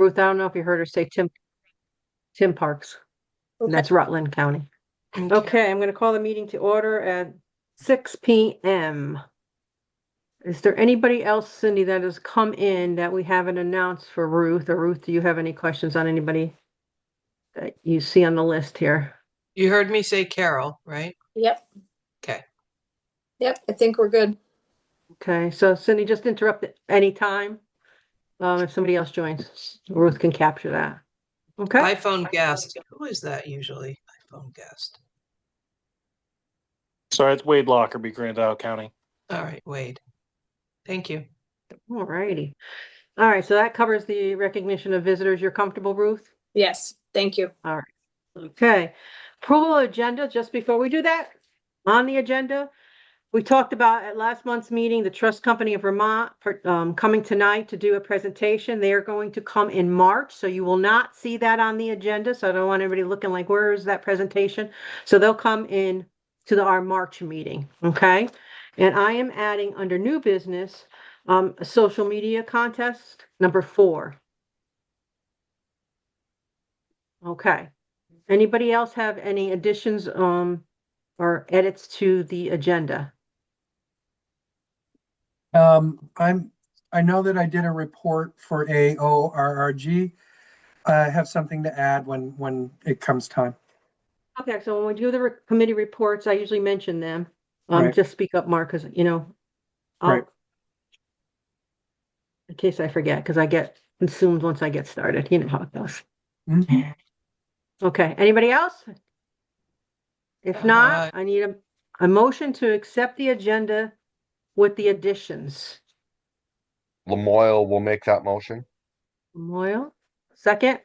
Ruth, I don't know if you heard her say Tim Parks. And Okay. that's Rutland County. Okay, I'm going to call the meeting to order at 6 p.m. Is there anybody else, Cindy, that has come in that we haven't announced for Ruth? Or Ruth, do you have any questions on anybody that you see on the list here? You heard me say Carol, right? Yep. Okay. Yep. I think we're good. Okay, so Cindy, just interrupt at any time. If somebody else joins, Ruth can capture that. Okay. iPhone guest. Who is that usually? iPhone guest. Sorry, it's Wade Lockerbie, Grand Isle County. All right, Wade. Thank you. All righty. All right, so that covers the recognition of visitors. You're comfortable, Ruth? Yes. Thank you. All right. Okay. Approval agenda, just before we do that, on the agenda, we talked about at last month's meeting, the Trust Company of Vermont coming tonight to do a presentation. They are going to come in March, so you will not see that on the agenda. So I don't want everybody looking like, where is that presentation? So they'll come in to our March meeting, okay? And I am adding under new business, a social media contest, number 4. Okay. Anybody else have any additions or edits to the agenda? I know that I did a report for AORRG. I have something to add when it comes time. Okay, so when we do the committee reports, I usually mention them. Right. Just speak up, Mark, because Right. in case I forget, because I get consumed once I get started. You know how it goes. Mhm. Okay, anybody else? If not, I need a motion to accept the agenda with the additions. Lamoille will make that motion. Moyle, second.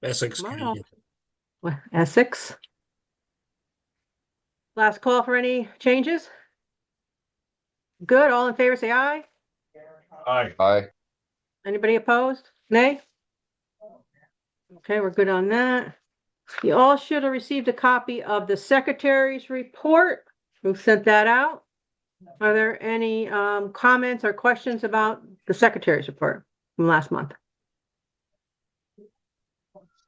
Essex Come on, County. Essex. Last call for any changes? Good, all in favor, say aye. Aye. Anybody opposed? Nay? Okay, we're good on that. You all should have received a copy of the secretary's report. Who sent that out? Are there any comments or questions about the secretary's report from last month?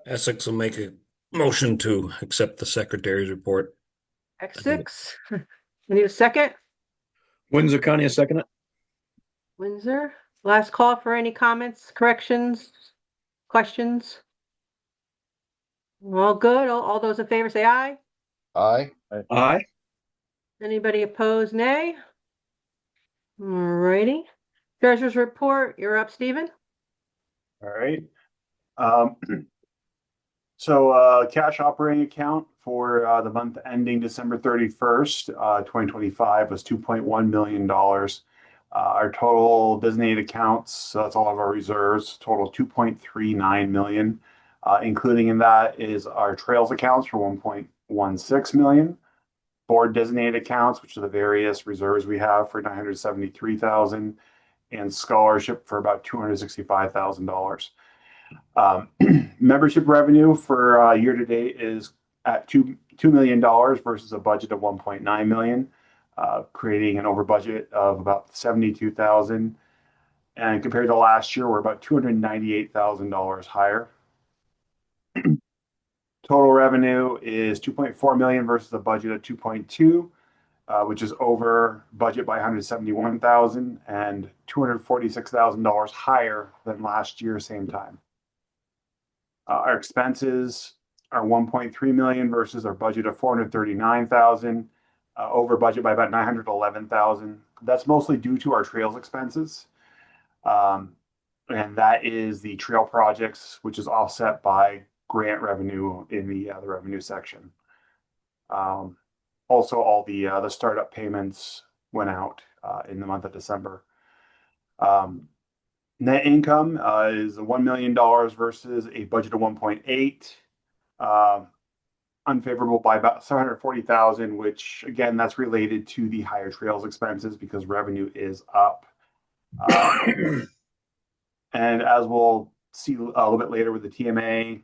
Essex will make a motion to accept the secretary's report. X6. I need a second. Windsor County, a second it. Windsor. Last call for any comments, corrections, questions? All good. All those in favor say aye. Aye. Aye. Anybody opposed? Nay. All righty. Treasurer's report. You're up, Stephen. All right. So cash operating account for the month ending December 31st, 2025 was $2.1 million. Our total designated accounts, so that's all of our reserves, total 2.39 million. Including in that is our trails accounts for 1.16 million. Board designated accounts, which are the various reserves we have, for 973,000, and scholarship for about $265,000. Membership revenue for year to date is at $2 million versus a budget of 1.9 million, creating an over budget of about 72,000. And compared to last year, we're about $298,000 higher. Total revenue is 2.4 million versus a budget of 2.2, which is over budget by 171,000 and $246,000 higher than last year, same time. Our expenses are 1.3 million versus our budget of 439,000, over budget by about 911,000. That's mostly due to our trails expenses. And that is the trail projects, which is offset by grant revenue in the revenue section. Also, all the startup payments went out in the month of December. Net income is $1 million versus a budget of 1.8. Unfavorable by about 740,000, which again, that's related to the higher trails expenses because revenue is up. And as we'll see a little bit later with the TMA,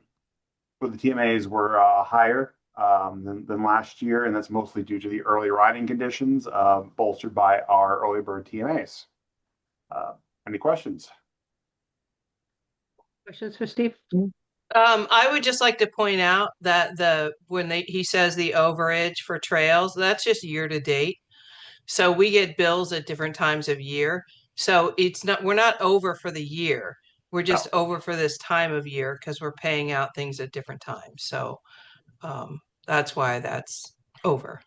the TMAs were higher than last year, and that's mostly due to the early riding conditions bolstered by our early bird TMAs. Any questions? Questions for Steve? I would just like to point out that he says the overage for trails, that's just year to date. So we get bills at different times of year. So we're not over for the year. We're just over for this time of year because we're paying out things at different times. So that's why that's over.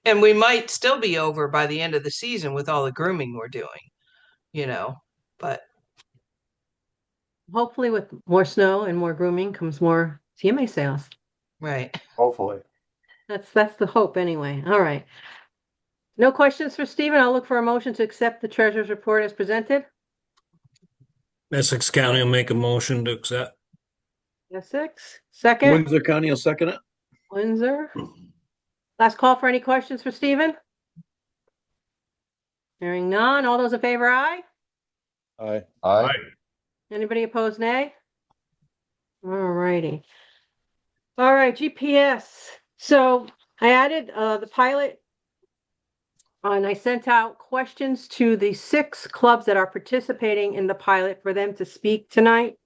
And we might still be over by the end of the season with all the grooming we're doing, but Hopefully with more snow and more grooming comes more CMA sales. right. Hopefully. That's the hope anyway. All right. No questions for Stephen. I'll look for a motion to accept the treasurer's report as presented. Essex County will make a motion to accept. Essex. Second, Windsor County will second it. Windsor. Last call for any questions for Stephen? Hearing none. All those in favor, aye. Aye. Aye. Anybody opposed, nay? All righty. All right, GPS. So I added the pilot and I sent out questions to the 6 clubs that are participating in the pilot for them to speak tonight.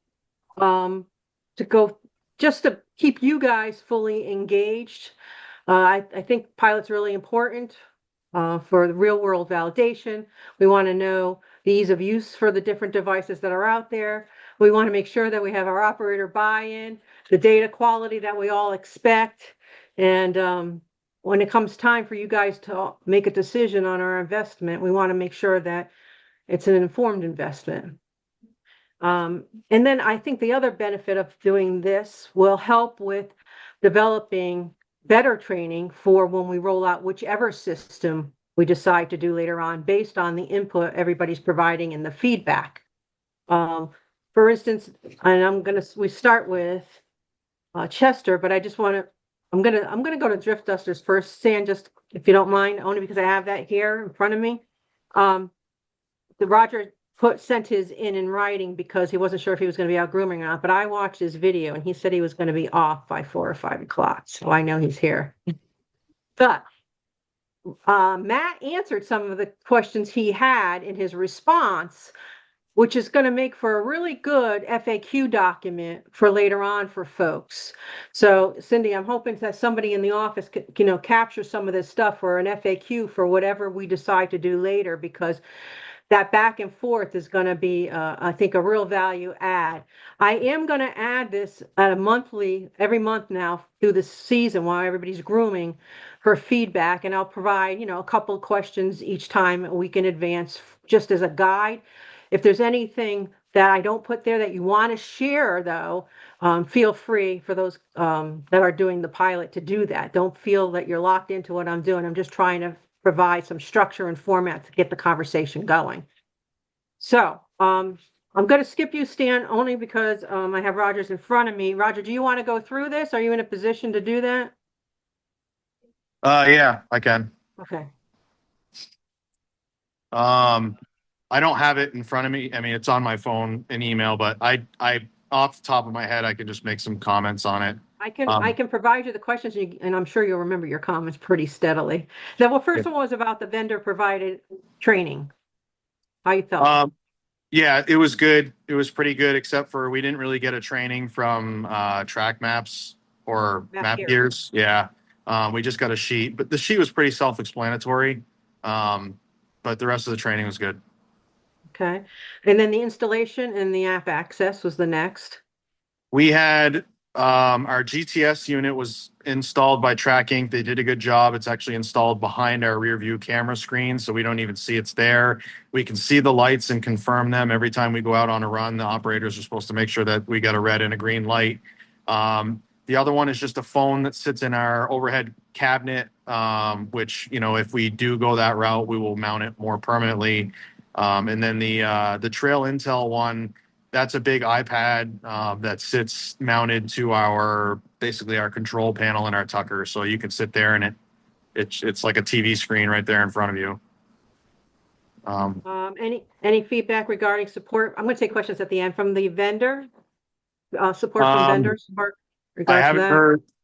Just to keep you guys fully engaged. I think pilot's really important for the real world validation. We want to know the ease of use for the different devices that are out there. We want to make sure that we have our operator buy-in, the data quality that we all expect. And when it comes time for you guys to make a decision on our investment, we want to make sure that it's an informed investment. And then I think the other benefit of doing this will help with developing better training for when we roll out whichever system we decide to do later on based on the input everybody's providing and the feedback. For instance, and we start with Chester, but I just want to, I'm gonna go to Drift Dusters first, Stan, just if you don't mind, only because I have that here in front of me. The Roger sent his in writing because he wasn't sure if he was going to be out grooming or not, but I watched his video and he said he was going to be off by 4 or 5 o'clock. So I know he's here. But Matt answered some of the questions he had in his response, which is going to make for a really good FAQ document for later on for folks. So Cindy, I'm hoping that somebody in the office could, capture some of this stuff for an FAQ for whatever we decide to do later, because that back and forth is going to be, I think, a real value add. I am going to add this at every month now through the season while everybody's grooming, for feedback, and I'll provide, a couple of questions each time a week in advance, just as a guide. If there's anything that I don't put there that you want to share, though, feel free for those that are doing the pilot to do that. Don't feel that you're locked into what I'm doing. I'm just trying to provide some structure and format to get the conversation going. So I'm going to skip you, Stan, only because I have Roger's in front of me. Roger, do you want to go through this? Are you in a position to do that? Yeah, I can. Okay. I don't have it in front of me. I mean, it's on my phone and email, but I off the top of my head, I can just make some comments on it. I can provide you the questions, and I'm sure you'll remember your comments pretty steadily. The first one was about the vendor provided training. How you felt? Yeah, it was good. It was pretty good, except for we didn't really get a training from track maps or map gears. Yeah, we just got a sheet, but the sheet was pretty self-explanatory. But the rest of the training was good. Okay, and then the installation and the app access was the next. We had our GTS unit was installed by Track Inc. They did a good job. It's actually installed behind our rear view camera screen, so we don't even see it's there. We can see the lights and confirm them every time we go out on a run. The operators are supposed to make sure that we got a red and a green light. The other one is just a phone that sits in our overhead cabinet, which, if we do go that route, we will mount it more permanently. And then the Trail Intel one, that's a big iPad that sits mounted to basically our control panel in our Tucker. So you can sit there and it's like a TV screen right there in front of you. Any feedback regarding support? I'm going to take questions at the end from the vendor. Support from vendors. I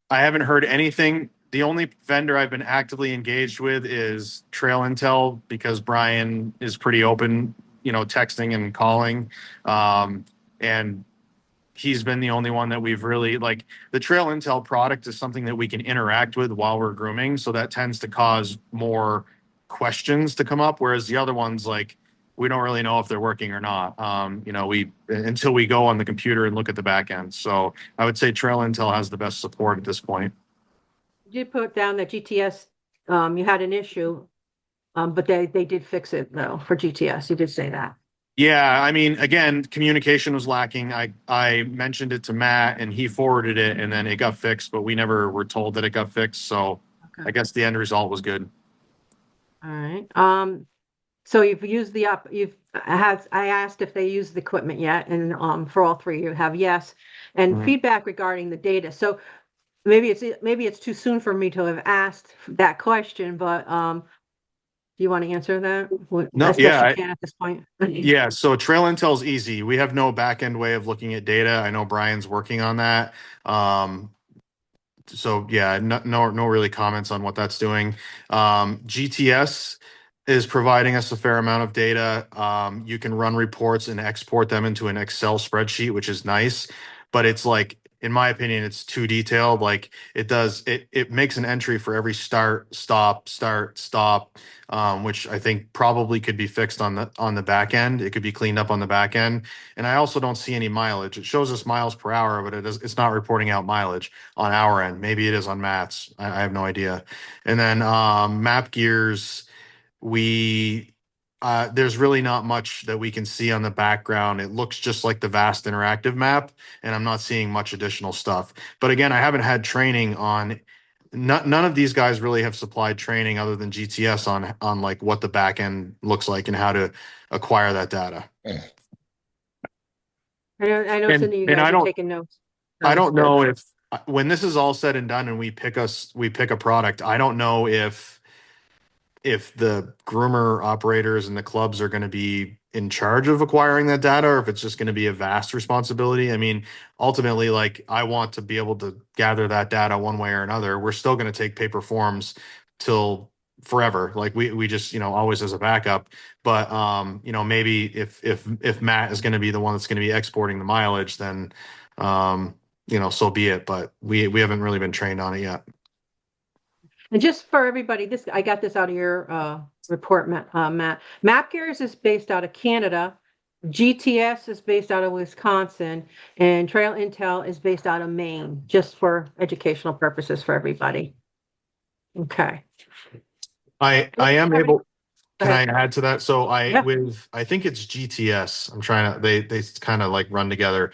haven't heard anything. The only vendor I've been actively engaged with is Trail Intel, because Brian is pretty open texting and calling. And he's been the only one that we've really like. The Trail Intel product is something that we can interact with while we're grooming. So that tends to cause more questions to come up. Whereas the other ones, like, we don't really know if they're working or not. We until we go on the computer and look at the back end. So I would say Trail Intel has the best support at this point. You did put down that GTS, you had an issue, but they did fix it though for GTS. You did say that. Yeah, I mean, again, communication was lacking. I mentioned it to Matt and he forwarded it and then it got fixed, but we never were told that it got fixed. So Okay. I guess the end result was good. All right. So you've used I asked if they used the equipment yet, and for all three, you have yes. And Mhm. feedback regarding the data. So maybe it's too soon for me to have asked that question, but do you want to answer that? No, As best yeah, you can at this point. Yeah, so Trail Intel's easy. We have no back end way of looking at data. I know Brian's working on that. So yeah, no really comments on what that's doing. GTS is providing us a fair amount of data. You can run reports and export them into an Excel spreadsheet, which is nice, but it's like, in my opinion, it's too detailed. Like it makes an entry for every start, stop, which I think probably could be fixed on the back end. It could be cleaned up on the back end. And I also don't see any mileage. It shows us miles per hour, but it's not reporting out mileage on our end. Maybe it is on Matt's. I have no idea. And then map gears, we there's really not much that we can see on the background. It looks just like the vast interactive map, and I'm not seeing much additional stuff. But again, I haven't had training on. None of these guys really have supplied training other than GTS on like what the back end looks like and how to acquire that data. I know, And Cindy, you and guys I are don't taking notes. I That's don't good. know if when this is all said and done and we pick a product, I don't know if the groomer operators and the clubs are going to be in charge of acquiring that data or if it's just going to be a vast responsibility. I mean, ultimately, like, I want to be able to gather that data one way or another. We're still going to take paper forms till forever. Like we just, always as a backup. But maybe if Matt is going to be the one that's going to be exporting the mileage, then so be it. But we haven't really been trained on it yet. And just for everybody, I got this out of your report, Matt. MapGears is based out of Canada. GTS is based out of Wisconsin, and Trail Intel is based out of Maine, just for educational purposes for everybody. Okay. I am Go able. Can I ahead. add to that? So Yeah. I think it's GTS. I'm trying to, they kind of like run together.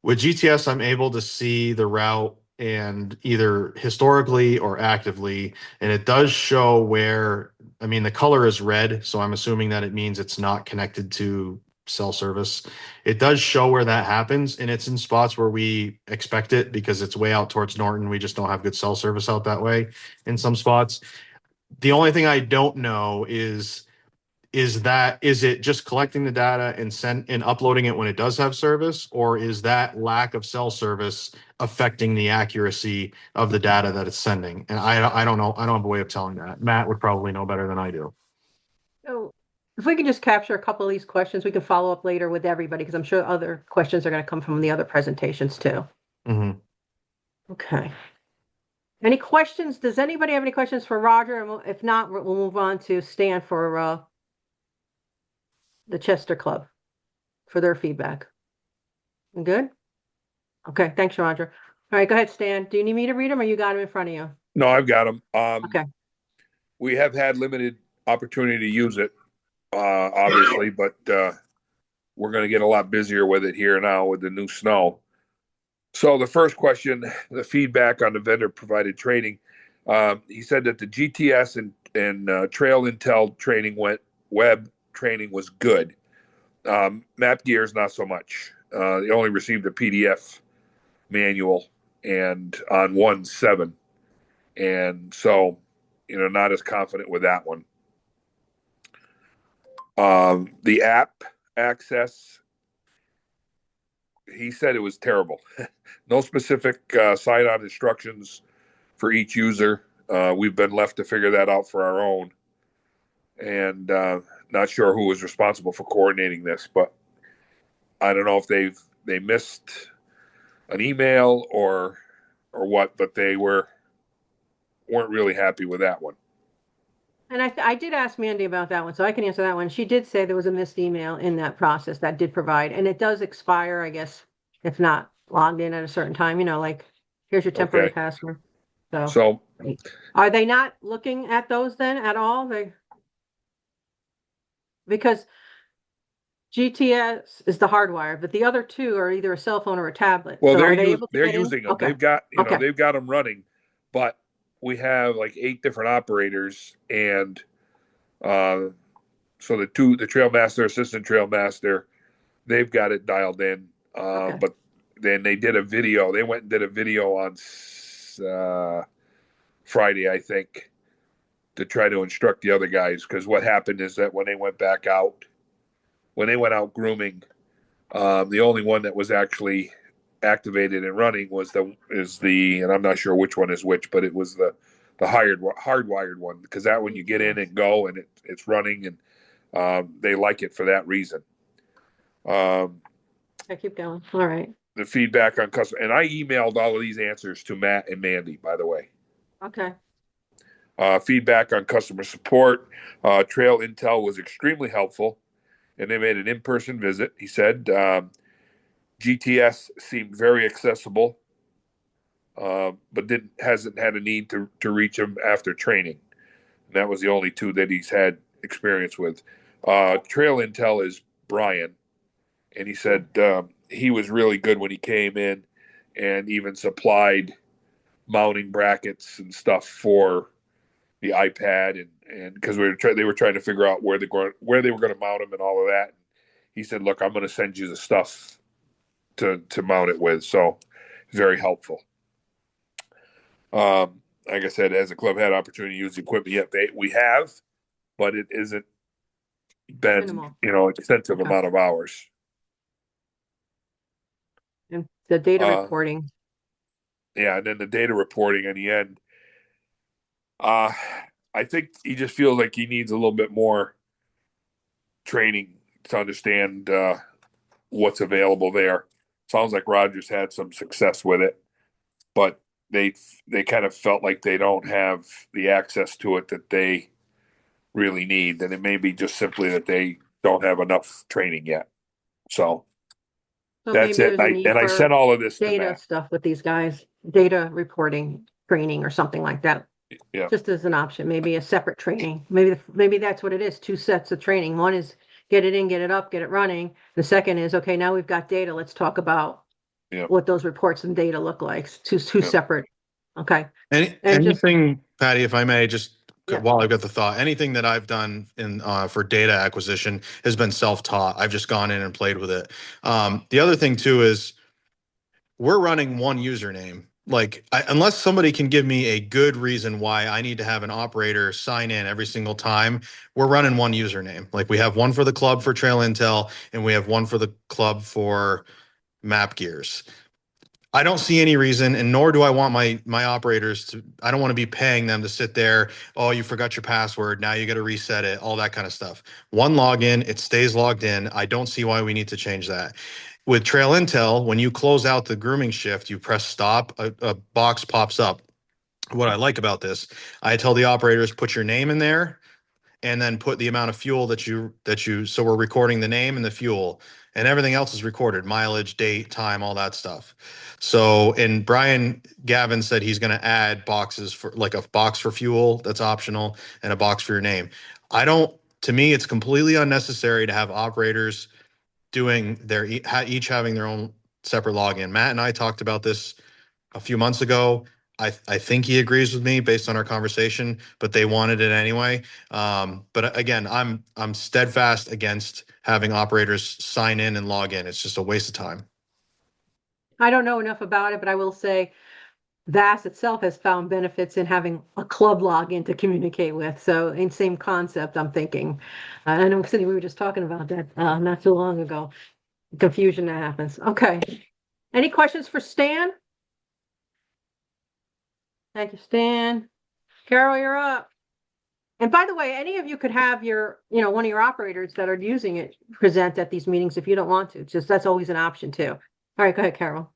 With GTS, I'm able to see the route and either historically or actively, and it does show where, I mean, the color is red, so I'm assuming that it means it's not connected to cell service. It does show where that happens, and it's in spots where we expect it because it's way out towards Norton. We just don't have good cell service out that way in some spots. The only thing I don't know is it just collecting the data and uploading it when it does have service, or is that lack of cell service affecting the accuracy of the data that it's sending? And I don't know. I don't have a way of telling that. Matt would probably know better than I do. So if we can just capture a couple of these questions, we can follow up later with everybody because I'm sure other questions are going to come from the other presentations too. Mm-hmm. Okay. Any questions? Does anybody have any questions for Roger? And if not, we'll move on to Stan for the Chester Club for their feedback. Good? Okay, thanks, Roger. All right, go ahead, Stan. Do you need me to read them or you got them in front of you? No, I've got them. Okay. We have had limited opportunity to use it, obviously, but we're going to get a lot busier with it here now with the new snow. So the first question, the feedback on the vendor provided training. He said that the GTS and Trail Intel web training was good. Map Gears, not so much. They only received a PDF manual and on 1.7. And so, not as confident with that one. The app access, he said it was terrible. No specific sign-on instructions for each user. We've been left to figure that out for our own. And not sure who was responsible for coordinating this, but I don't know if they missed an email or what, but they weren't really happy with that one. And I did ask Mandy about that one, so I can answer that one. She did say there was a missed email in that process that did provide, and it does expire, I guess, if not logged in at a certain time, like here's your temporary Okay. password. So So are they not looking at those then at all? Because GTS is the hardwire, but the other two are either a cell phone or a tablet. well, So are they able to they're get in? using them. Okay. They've got Okay. they've got them running, but we have like 8 different operators, and so the trail master, assistant trail master, they've got it dialed in. Okay. But then they did a video. They went and did a video on Friday, I think, to try to instruct the other guys. Because what happened is that when they went out grooming, the only one that was actually activated and running was and I'm not sure which one is which, but it was the hardwired one, because that one you get in and go and it's running, and they like it for that reason. I keep going. All right. The feedback on customer, and I emailed all of these answers to Matt and Mandy, by the way. Okay. Feedback on customer support. Trail Intel was extremely helpful, and they made an in-person visit. He said GTS seemed very accessible, but hasn't had a need to reach him after training. And that was the only two that he's had experience with. Trail Intel is Brian, and he said he was really good when he came in, and even supplied mounting brackets and stuff for the iPad, and because they were trying to figure out where they were going to mount them and all of that. He said, "Look, I'm going to send you the stuff to mount it with." So very helpful. Like I said, has the club had opportunity to use the equipment yet? We have, but it isn't been Minimal. extensive amount of hours. And the data reporting. Yeah, and then the data reporting in the end. I think he just feels like he needs a little bit more training to understand what's available there. Sounds like Rogers had some success with it, but they kind of felt like they don't have the access to it that they really need, and it may be just simply that they don't have enough training yet. So that's maybe it. there's a need I for sent all of this to data Matt. stuff with these guys, data reporting training or something like that. Yeah. Just as an option, maybe a separate training. Maybe that's what it is. 2 sets of training. One is get it in, get it up, get it running. The second is, okay, now we've got data. Let's talk about what those reports and data look like. Two separate. Okay. Anything, Patty, if I may, just Yeah. while I've got the thought, anything that I've done in for data acquisition has been self-taught. I've just gone in and played with it. The other thing too is we're running one username. Like, unless somebody can give me a good reason why I need to have an operator sign in every single time, we're running one username. Like, we have one for the club for Trail Intel, and we have one for the club for Map Gears. I don't see any reason, and nor do I want my operators to. I don't want to be paying them to sit there. Oh, you forgot your password. Now you got to reset it. All that kind of stuff. One login, it stays logged in. I don't see why we need to change that. With Trail Intel, when you close out the grooming shift, you press stop. A box pops up. What I like about this, I tell the operators, put your name in there, and then put the amount of fuel that you so we're recording the name and the fuel, and everything else is recorded, mileage, date, time, all that stuff. So, and Brian Gavin said he's going to add boxes for, like, a box for fuel that's optional and a box for your name. To me, it's completely unnecessary to have operators doing each having their own separate login. Matt and I talked about this a few months ago. I think he agrees with me based on our conversation, but they wanted it anyway. But again, I'm steadfast against having operators sign in and log in. It's just a waste of time. I don't know enough about it, but I will say VAS itself has found benefits in having a club login to communicate with. So in same concept, I'm thinking. I know, Cindy, we were just talking about that not too long ago. Confusion that happens. Okay. Any questions for Stan? Thank you, Stan. Carol, you're up. And by the way, any of you could have your, one of your operators that are using it present at these meetings if you don't want to. Just that's always an option too. All right, go ahead, Carol.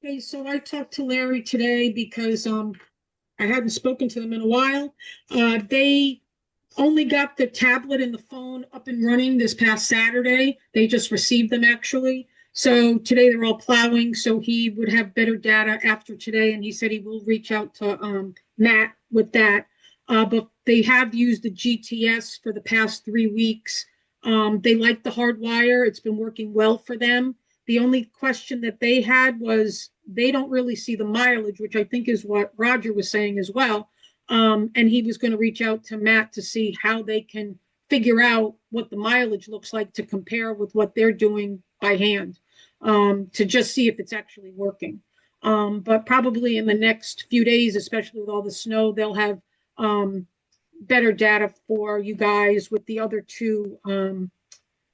Okay, so I talked to Larry today because I hadn't spoken to them in a while. They only got the tablet and the phone up and running this past Saturday. They just received them actually. So today they're all plowing, so he would have better data after today, and he said he will reach out to Matt with that. But they have used the GTS for the past 3 weeks. They like the hardwire. It's been working well for them. The only question that they had was they don't really see the mileage, which I think is what Roger was saying as well. And he was going to reach out to Matt to see how they can figure out what the mileage looks like to compare with what they're doing by hand, to just see if it's actually working. But probably in the next few days, especially with all the snow, they'll have better data for you guys with the other two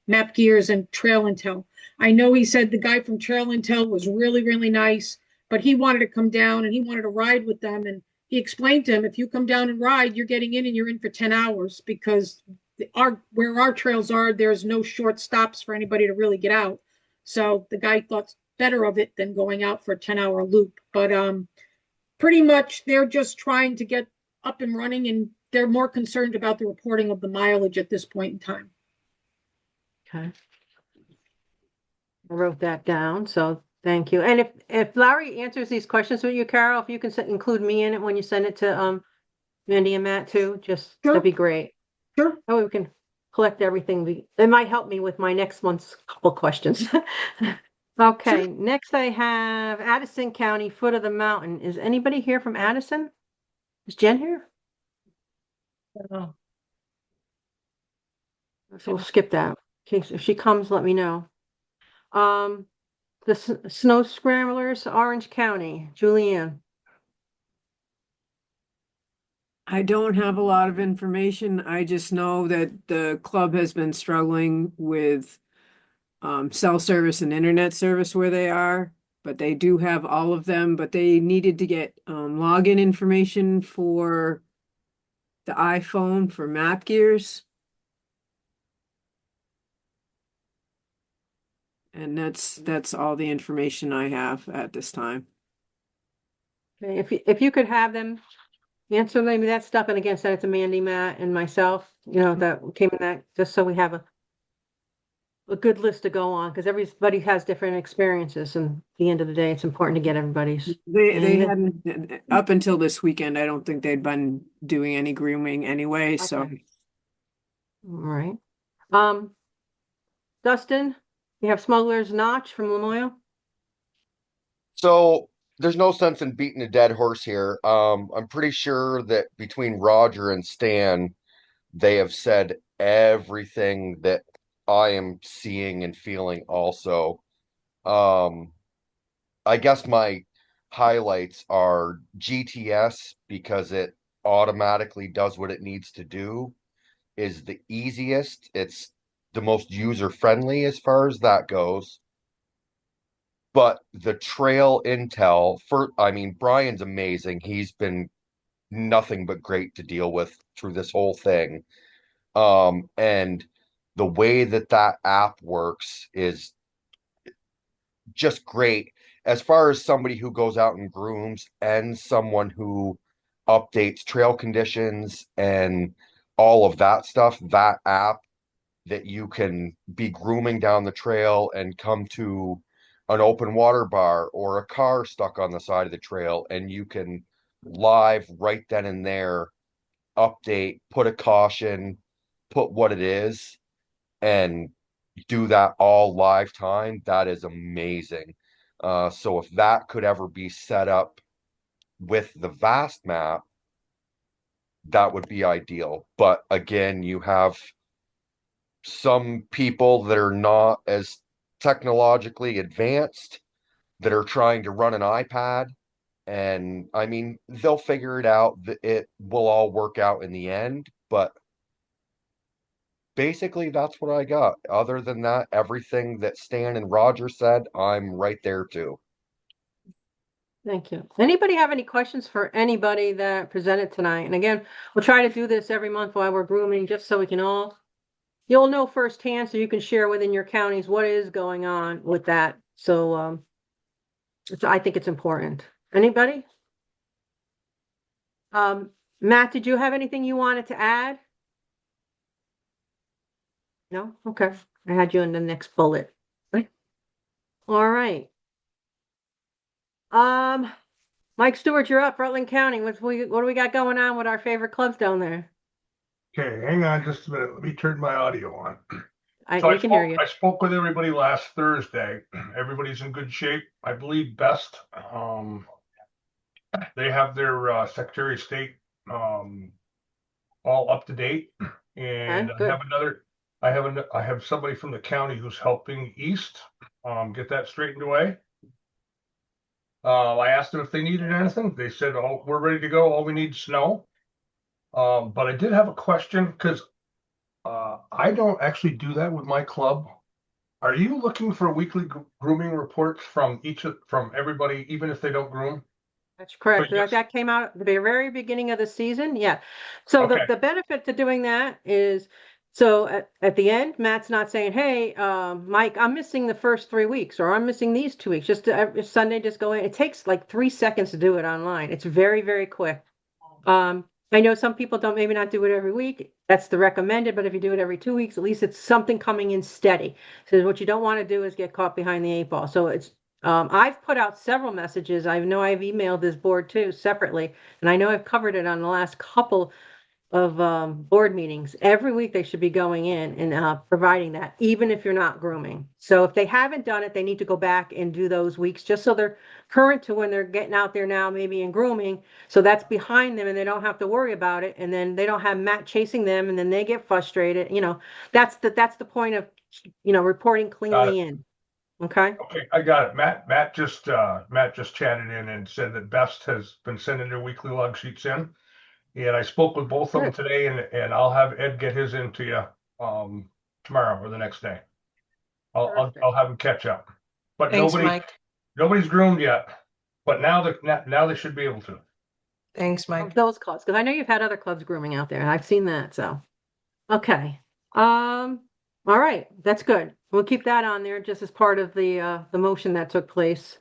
Map Gears and Trail Intel. I know he said the guy from Trail Intel was really, really nice, but he wanted to come down and he wanted to ride with them. And he explained to him, if you come down and ride, you're getting in and you're in for 10 hours because where our trails are, there's no short stops for anybody to really get out. So the guy thought better of it than going out for a 10-hour loop. But pretty much they're just trying to get up and running, and they're more concerned about the reporting of the mileage at this point in time. Okay. I wrote that down, so thank you. And if Larry answers these questions with you, Carol, if you can include me in it when you send it to Mandy and Matt too, just Sure. that'd be great. Sure. That way we can collect everything. It might help me with my next month's couple questions. Okay, Sure. next I have Addison County, foot of the mountain. Is anybody here from Addison? Is Jen here? No. So we'll skip that. In case if she comes, let me know. The Snow Scramblers, Orange County, Julianne. I don't have a lot of information. I just know that the club has been struggling with cell service and internet service where they are, but they do have all of them, but they needed to get login information for the iPhone for Map Gears. And that's all the information I have at this time. Okay, if you could have them answer maybe that stuff, and again, send it to Mandy, Matt, and myself, that came in that, just so we have a good list to go on, because everybody has different experiences, and at the end of the day, it's important to get everybody's. They hadn't up until this weekend. I don't think they'd been doing any grooming anyway. So, Okay. All right. Dustin, you have Smuggler's Notch from Lamoille. So there's no sense in beating a dead horse here. I'm pretty sure that between Roger and Stan, they have said everything that I am seeing and feeling also. I guess my highlights are GTS because it automatically does what it needs to do, is the easiest. It's the most user friendly as far as that goes. But the trail intel Brian's amazing. He's been nothing but great to deal with through this whole thing. And the way that that app works is just great as far as somebody who goes out and grooms and someone who updates trail conditions and all of that stuff. That app that you can be grooming down the trail and come to an open water bar or a car stuck on the side of the trail, and you can live right then and there update, put a caution, put what it is, and do that all live time. That is amazing. So if that could ever be set up with the vast map, that would be ideal. But again, you have some people that are not as technologically advanced that are trying to run an iPad. And they'll figure it out. It will all work out in the end. But basically, that's what I got. Other than that, everything that Stan and Roger said, I'm right there too. Thank you. Anybody have any questions for anybody that presented tonight? And again, we'll try to do this every month while we're grooming, just so we can all, you'll know firsthand, so you can share within your counties what is going on with that. So, I think it's important. Anybody? Matt, did you have anything you wanted to add? No? Okay. I had you in the next bullet. All right. Mike Stewart, you're up, Rutland County. What do we got going on with our favorite clubs down there? Okay, hang on just a minute. Let me turn my audio on. We can hear you. I spoke with everybody last Thursday. Everybody's in good shape. I believe Best. They have their Secretary of State all up to date, and good. I have somebody from the county who's helping East get that straightened away. I asked them if they needed anything. They said, "Oh, we're ready to go. All we need is snow." But I did have a question because I don't actually do that with my club. Are you looking for weekly grooming reports from from everybody, even if they don't groom? That's correct. But yes. That came out at the very beginning of the season. Yeah. So Okay. the benefit to doing that is, so at the end, Matt's not saying, "Hey, Mike, I'm missing the first 3 weeks, or I'm missing these 2 weeks." Just every Sunday, just go in. It takes like 3 seconds to do it online. It's very quick. I know some people don't, maybe not do it every week. That's the recommended, but if you do it every 2 weeks, at least it's something coming in steady. So what you don't want to do is get caught behind the 8 ball. So it's, I've put out several messages. I know I've emailed this board too separately, and I know I've covered it on the last couple of board meetings. Every week they should be going in and providing that, even if you're not grooming. So if they haven't done it, they need to go back and do those weeks just so they're current to when they're getting out there now, maybe in grooming. So that's behind them and they don't have to worry about it. And then they don't have Matt chasing them and then they get frustrated. That's the point of, reporting cleanly in. Okay. Okay, I got it. Matt just chatted in and said that Best has been sending their weekly log sheets in. And I spoke with both of them today, and I'll have Ed get his into you tomorrow or the next day. I'll have him catch up. But Thanks, Mike. nobody's groomed yet. But now they should be able to. Thanks, Mike. Those clubs, because I know you've had other clubs grooming out there, and I've seen that. So, okay. All right, that's good. We'll keep that on there just as part of the motion that took place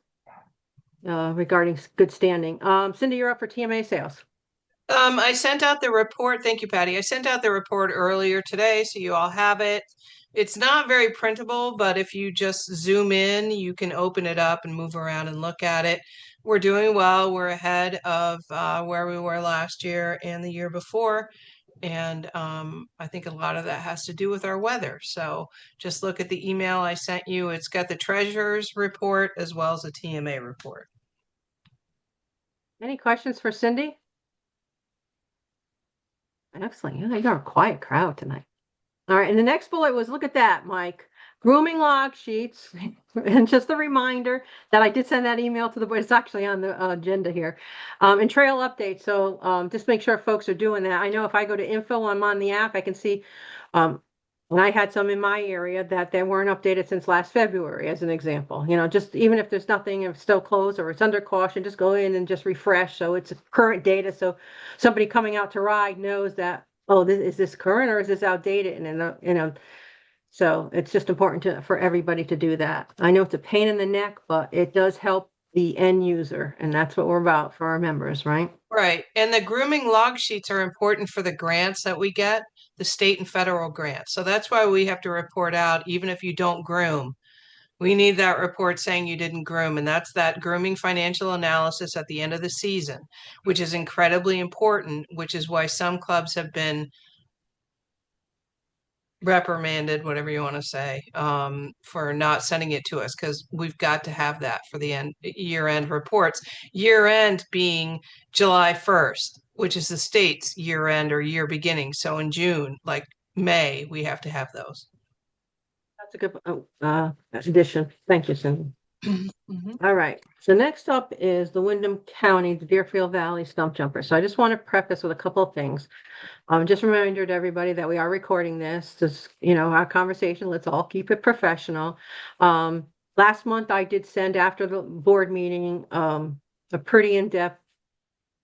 regarding good standing. Cindy, you're up for TMA sales. I sent out the report. Thank you, Patty. I sent out the report earlier today, so you all have it. It's not very printable, but if you just zoom in, you can open it up and move around and look at it. We're doing well. We're ahead of where we were last year and the year before. And I think a lot of that has to do with our weather. So just look at the email I sent you. It's got the treasurer's report as well as a TMA report. Any questions for Cindy? Excellent. Yeah, you're a quiet crowd tonight. All right. And the next bullet was, look at that, Mike. Grooming log sheets. And just a reminder that I did send that email to the board. It's actually on the agenda here. And trail updates. So just make sure folks are doing that. I know if I go to info, I'm on the app, I can see, and I had some in my area that they weren't updated since last February, as an example. Just even if there's nothing, if it's still closed or it's under caution, just go in and just refresh. So it's current data. So somebody coming out to ride knows that, oh, is this current or is this outdated? And so it's just important for everybody to do that. I know it's a pain in the neck, but it does help the end user, and that's what we're about for our members, right? Right. And the grooming log sheets are important for the grants that we get, the state and federal grants. So that's why we have to report out, even if you don't groom. We need that report saying you didn't groom. And that's that grooming financial analysis at the end of the season, which is incredibly important, which is why some clubs have been reprimanded, whatever you want to say, for not sending it to us, because we've got to have that for the year-end reports. Year-end being July 1st, which is the state's year-end or year beginning. So in June, like May, we have to have those. That's a good addition. Thank you, Cindy. Mm-hmm. All right. So next up is the Windham County, the Deerfield Valley Stump Jumper. So I just want to preface with a couple of things. Just a reminder to everybody that we are recording this. Just, our conversation, let's all keep it professional. Last month I did send, after the board meeting, a pretty in-depth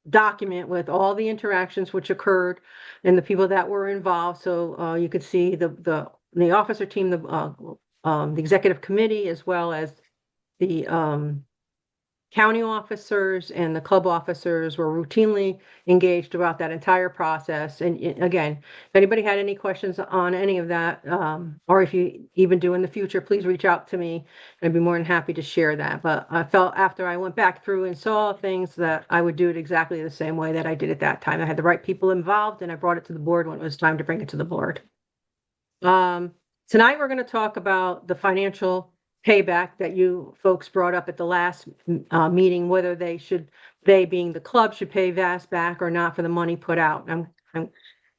document with all the interactions which occurred and the people that were involved. So you could see the officer team, the executive committee, as well as the county officers and the club officers were routinely engaged throughout that entire process. And again, if anybody had any questions on any of that, or if you even do in the future, please reach out to me. I'd be more than happy to share that. But I felt after I went back through and saw things that I would do it exactly the same way that I did at that time. I had the right people involved and I brought it to the board when it was time to bring it to the board. Tonight we're going to talk about the financial payback that you folks brought up at the last meeting, whether they being the club should pay VAS back or not for the money put out.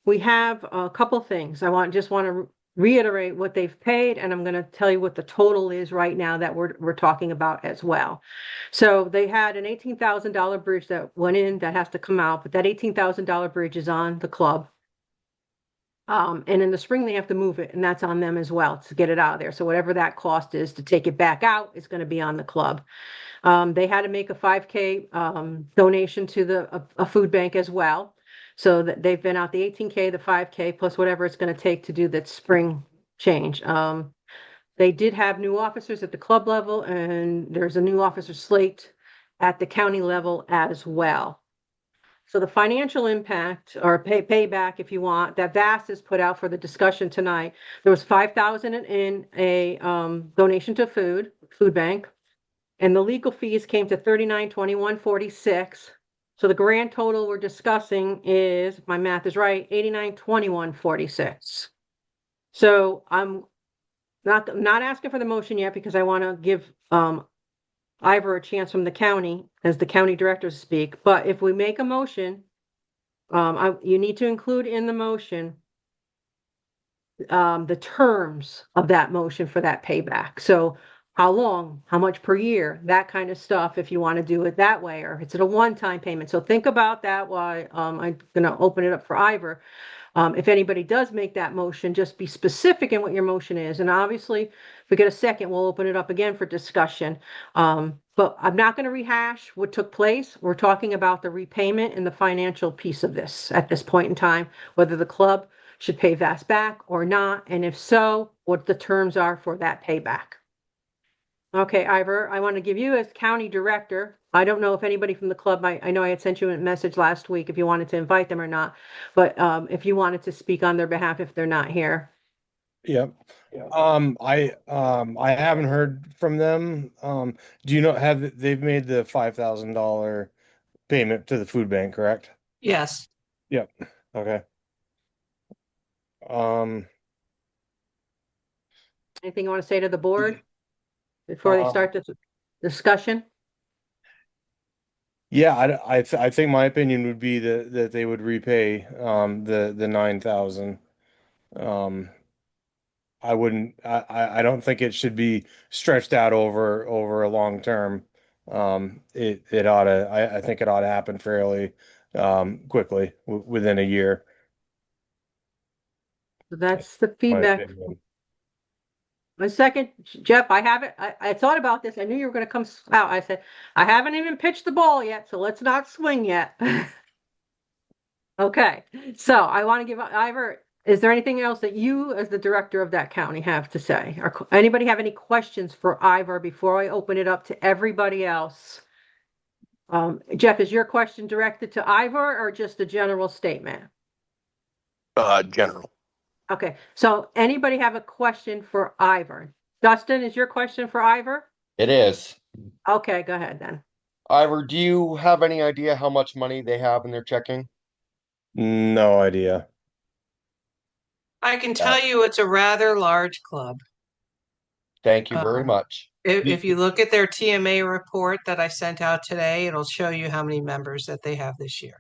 We have a couple things. Just want to reiterate what they've paid, and I'm going to tell you what the total is right now that we're talking about as well. So they had an $18,000 bridge that went in that has to come out, but that $18,000 bridge is on the club. And in the spring, they have to move it, and that's on them as well to get it out of there. So whatever that cost is to take it back out is going to be on the club. They had to make a 5K donation to a food bank as well. So that they've been out the 18K, the 5K, plus whatever it's going to take to do that spring change. They did have new officers at the club level, and there's a new officer slate at the county level as well. So the financial impact or payback, if you want, that VAS is put out for the discussion tonight. There was 5,000 in a donation to food bank, and the legal fees came to 3921.46. So the grand total we're discussing is, if my math is right, 8921.46. So I'm not asking for the motion yet because I want to give Ivor a chance from the county as the county director to speak. But if we make a motion, you need to include in the motion the terms of that motion for that payback. So how long, how much per year, that kind of stuff, if you want to do it that way, or is it a one-time payment? So think about that while I'm going to open it up for Ivor. If anybody does make that motion, just be specific in what your motion is. And obviously, if we get a second, we'll open it up again for discussion. But I'm not going to rehash what took place. We're talking about the repayment and the financial piece of this at this point in time, whether the club should pay VAS back or not. And if so, what the terms are for that payback. Okay, Ivor, I want to give you as county director. I don't know if anybody from the club, I know I had sent you a message last week if you wanted to invite them or not, but if you wanted to speak on their behalf if they're not here. Yep. I haven't heard from them. Do you know they've made the $5,000 payment to the food bank, correct? Yes. Yep. Okay. Anything you want to say to the board before they start this discussion? Yeah, I think my opinion would be that they would repay the 9,000. I don't think it should be stretched out over a long term. I think it ought to happen fairly quickly within a year. So that's the My feedback. opinion. A second, Jeff, I have it. I thought about this. I knew you were going to come out. I said, I haven't even pitched the ball yet, so let's not swing yet. Okay, so I want to give Ivor, is there anything else that you, as the director of that county, have to say? Or anybody have any questions for Ivor before I open it up to everybody else? Jeff, is your question directed to Ivor or just a general statement? General. Okay, so anybody have a question for Ivor? Dustin, is your question for Ivor? It is. Okay, go ahead then. Ivor, do you have any idea how much money they have in their checking? No idea. I can tell you it's a rather large club. Thank you very much. If you look at their TMA report that I sent out today, it'll show you how many members that they have this year.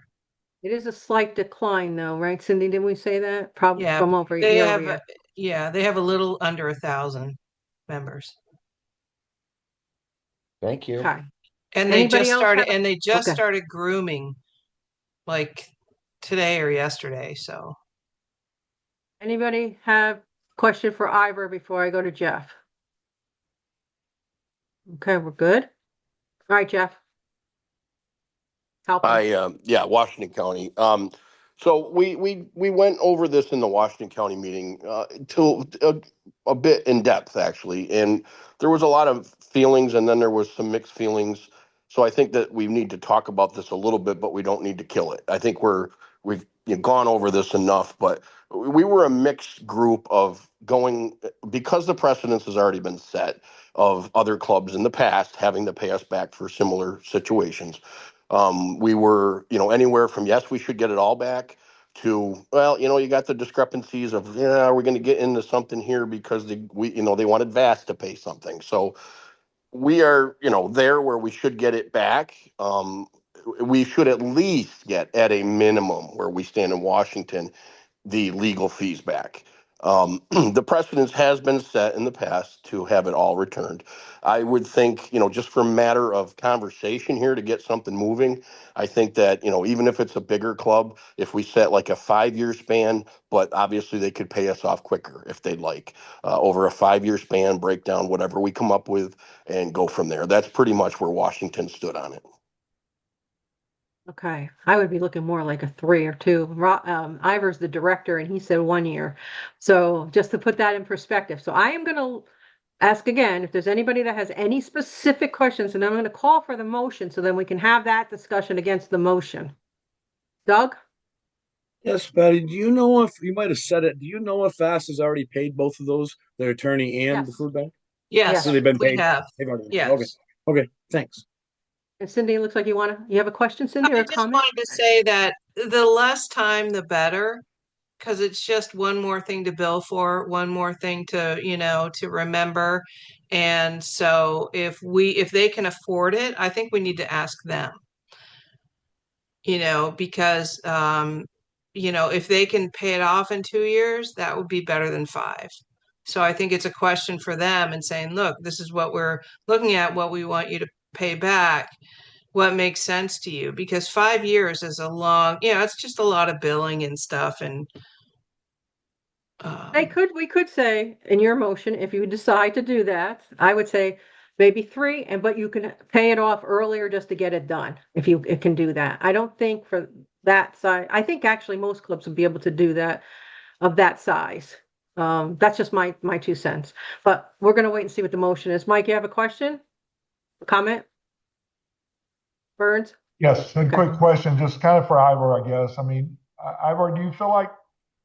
It is a slight decline though, right, Cindy? Didn't we say that? Probably Yeah, from over they year have, over year. they have a little under 1,000 members. Thank you. Okay. And they Anybody just else started, have- and they just Okay. started grooming like today or yesterday. So Anybody have question for Ivor before I go to Jeff? Okay, we're good. All right, Jeff. Help us. Yeah, Washington County. So we went over this in the Washington County meeting to a bit in depth actually, and there was a lot of feelings, and then there was some mixed feelings. So I think that we need to talk about this a little bit, but we don't need to kill it. I think we've gone over this enough, but we were a mixed group of going because the precedence has already been set of other clubs in the past having to pay us back for similar situations. We were, anywhere from yes, we should get it all back to, well, you got the discrepancies of, yeah, we're going to get into something here because they wanted VAS to pay something. So we are, there where we should get it back. We should at least get at a minimum where we stand in Washington the legal fees back. The precedence has been set in the past to have it all returned. I would think, just for a matter of conversation here to get something moving, I think that, even if it's a bigger club, if we set like a 5-year span, but obviously they could pay us off quicker if they'd like, over a 5-year span, break down whatever we come up with and go from there. That's pretty much where Washington stood on it. Okay, I would be looking more like a 3 or 2. Ivor's the director, and he said 1 year. So just to put that in perspective. So I am going to ask again if there's anybody that has any specific questions, and I'm going to call for the motion so then we can have that discussion against the motion. Doug? Yes, Patty, do you know if you might have said it? Do you know if FAST has already paid both of those, the attorney and the Yes. food bank? Yes, So they've been we paid. have. They've already been paid. Yes. Okay. Thanks. And Cindy, it looks like you have a question, Cindy, or I a just comment? wanted to say that the less time, the better, because it's just one more thing to bill for, one more thing to remember. And so if they can afford it, I think we need to ask them, because if they can pay it off in 2 years, that would be better than 5. So I think it's a question for them and saying, look, this is what we're looking at, what we want you to pay back, what makes sense to you, because 5 years is a long, it's just a lot of billing and stuff. And We could say in your motion, if you decide to do that, I would say maybe 3, but you can pay it off earlier just to get it done, if you can do that. I don't think for that size, I think actually most clubs would be able to do that of that size. That's just my 2 cents, but we're going to wait and see what the motion is. Mike, you have a question? A comment? Burns? Yes, a quick question, just kind of for Ivor, I guess. I mean, Ivor, do you feel like,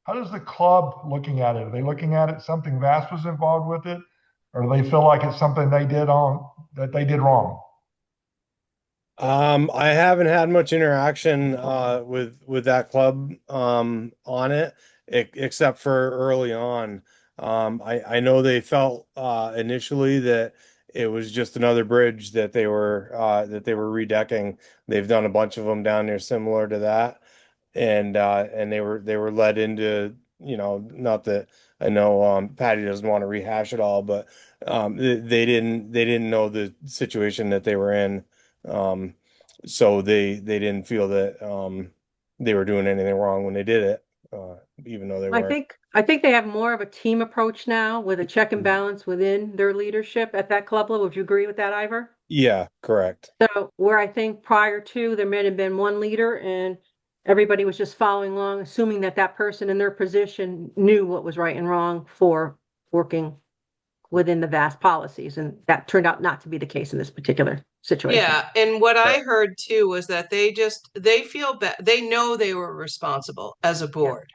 how does the club looking at it? Are they looking at it something VAS was involved with it, or do they feel like it's something they did wrong? I haven't had much interaction with that club on it, except for early on. I know they felt initially that it was just another bridge that they were redecking. They've done a bunch of them down there similar to that, and they were led into, not that I know Patty doesn't want to rehash it all, but they didn't know the situation that they were in. So they didn't feel that they were doing anything wrong when they did it, even though they I weren't. think they have more of a team approach now with a check and balance within their leadership at that club level. Would you agree with that, Ivor? Yeah, correct. So where I think prior to there may have been one leader and everybody was just following along, assuming that that person in their position knew what was right and wrong for working within the vast policies. And that turned out not to be the case in this particular situation. yeah, and what I heard too was that they feel bad. They know they were responsible as a board,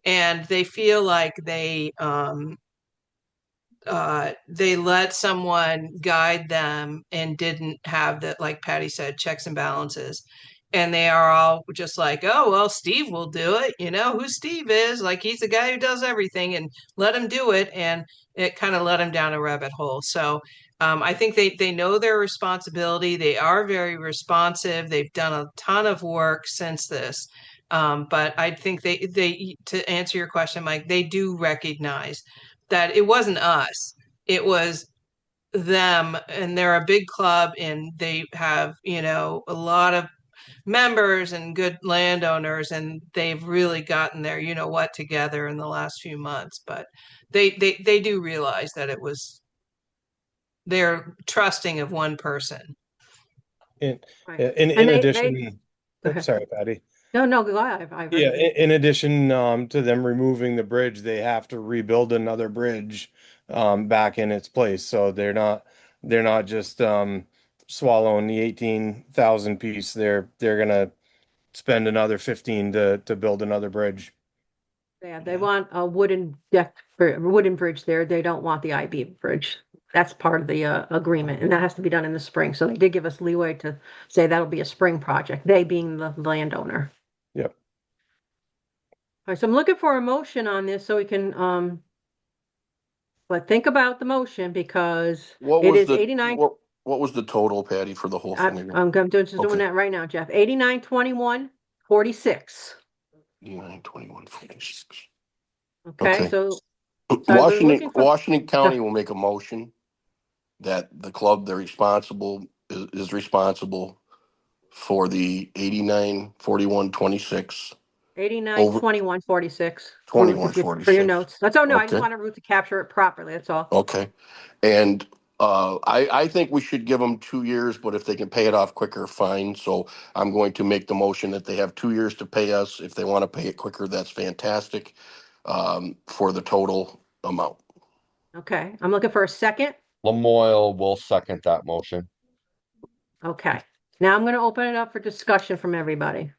and they feel like they let someone guide them and didn't have that, like Patty said, checks and balances. And they are all just like, oh, well, Steve will do it. You know who Steve is. Like, he's the guy who does everything, and let him do it. And it kind of led him down a rabbit hole. So I think they know their responsibility. They are very responsive. They've done a ton of work since this. But I think to answer your question, Mike, they do recognize that it wasn't us, it was them. And they're a big club, and they have, a lot of members and good landowners, and they've really gotten their what together in the last few months. But they do realize that they're trusting of one person. In Right. in And addition, Go ahead. Sorry, Patty. No, go ahead. I've heard Yeah, it. in addition to them removing the bridge, they have to rebuild another bridge back in its place. So they're not just swallowing the 18,000 piece. They're gonna spend another 15 to build another bridge. Yeah, they want a wooden deck for a wooden bridge there. They don't want the I-beam bridge. That's part of the agreement, and that has to be done in the spring. So they did give us leeway to say that'll be a spring project, they being the landowner. Yep. All right, so I'm looking for a motion on this so we can but think about the motion because What it was is the 89. what was the total, Patty, for the whole thing again? I'm doing Okay. that right now, Jeff. 892146. 892146. Okay, Okay. so I was looking for Washington County will make a motion that the club, they're responsible, is responsible for the 894126 over 892146. Ruth, if you for your 2146. notes. That's no, I just Okay. wanted Ruth to capture it properly. That's all. Okay. And I think we should give them 2 years, but if they can pay it off quicker, fine. So I'm going to make the motion that they have 2 years to pay us. If they want to pay it quicker, that's fantastic, for the total amount. Okay, I'm looking for a second. Lamoille will second that motion. Okay, now I'm going to open it up for discussion from everybody.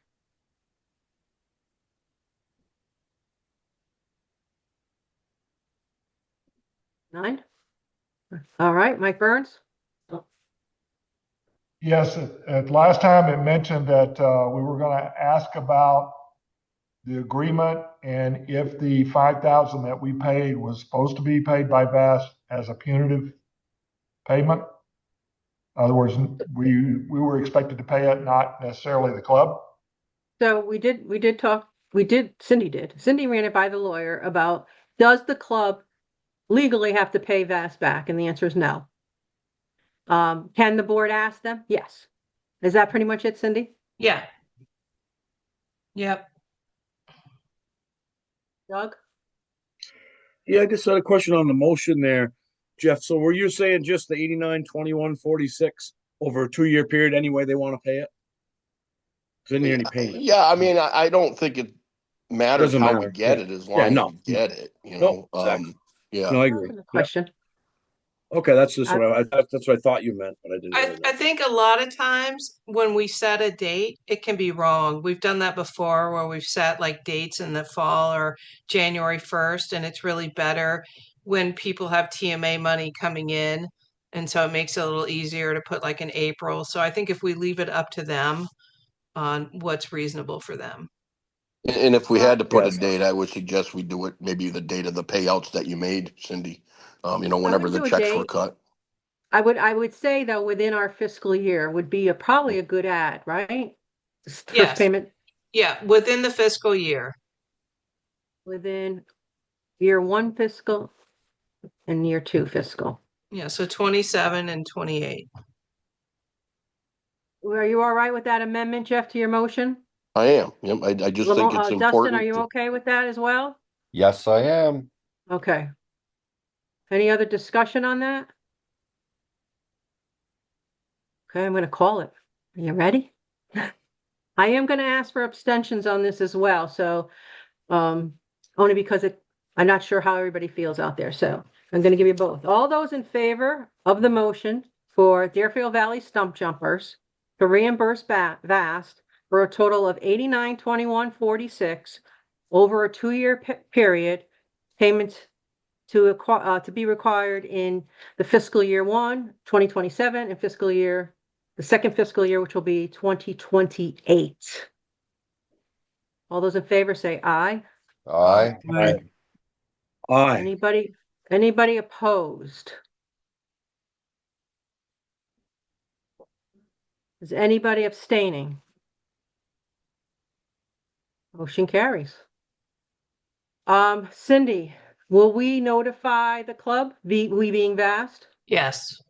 Nine. All right, Mike Burns. Yes, at last time it mentioned that we were going to ask about the agreement and if the 5,000 that we paid was supposed to be paid by Bass as a punitive payment. In other words, we were expected to pay it, not necessarily the club. So we did talk. Cindy did. Cindy ran it by the lawyer about does the club legally have to pay Vass back, and the answer is no. Can the board ask them? Yes. Is that pretty much it, Cindy? Yeah. Yep. Doug? Yeah, I just had a question on the motion there, Jeff. So were you saying just the 892146 over a 2 year period anyway they want to pay it? Because I didn't hear any payment. Yeah, I mean, I don't think it matters Doesn't how we matter. get Yeah. it as Yeah, long as no. we get it, you No, know. exactly. Yeah. No, I agree. The question. Okay, that's just what that's what I thought you meant, but I didn't really know. I think a lot of times when we set a date, it can be wrong. We've done that before where we've set like dates in the fall or January 1st, and it's really better when people have TMA money coming in. And so it makes it a little easier to put like in April. So I think if we leave it up to them on what's reasonable for them. And if we had to put a Yes. date, I would suggest we do it maybe the date of the payouts that you made, Cindy. Whenever wouldn't the do a checks were date. cut. I would say though within our fiscal year would be probably a good ad, right? First Yes. payment Yeah, within the fiscal year. within year one fiscal and year two fiscal. Yeah, so 27 and 28. Are you all right with that amendment, Jeff, to your motion? I am. Yep. I just think it's Dustin, important. are you okay with that as well? Yes, I am. Okay. Any other discussion on that? Okay, I'm going to call it. Are you ready? I am going to ask for abstentions on this as well. So, only because I'm not sure how everybody feels out there. So I'm going to give you both. All those in favor of the motion for Deerfield Valley stump jumpers to reimburse VAST for a total of $89.2146 over a 2-year period, payments to be required in the fiscal year 2027, and the second fiscal year, which will be 2028. All those in favor say aye. Aye. Aye. Aye. Anybody opposed? Is anybody abstaining? Motion carries. Cindy, will we notify the club, we being VAST? Yes.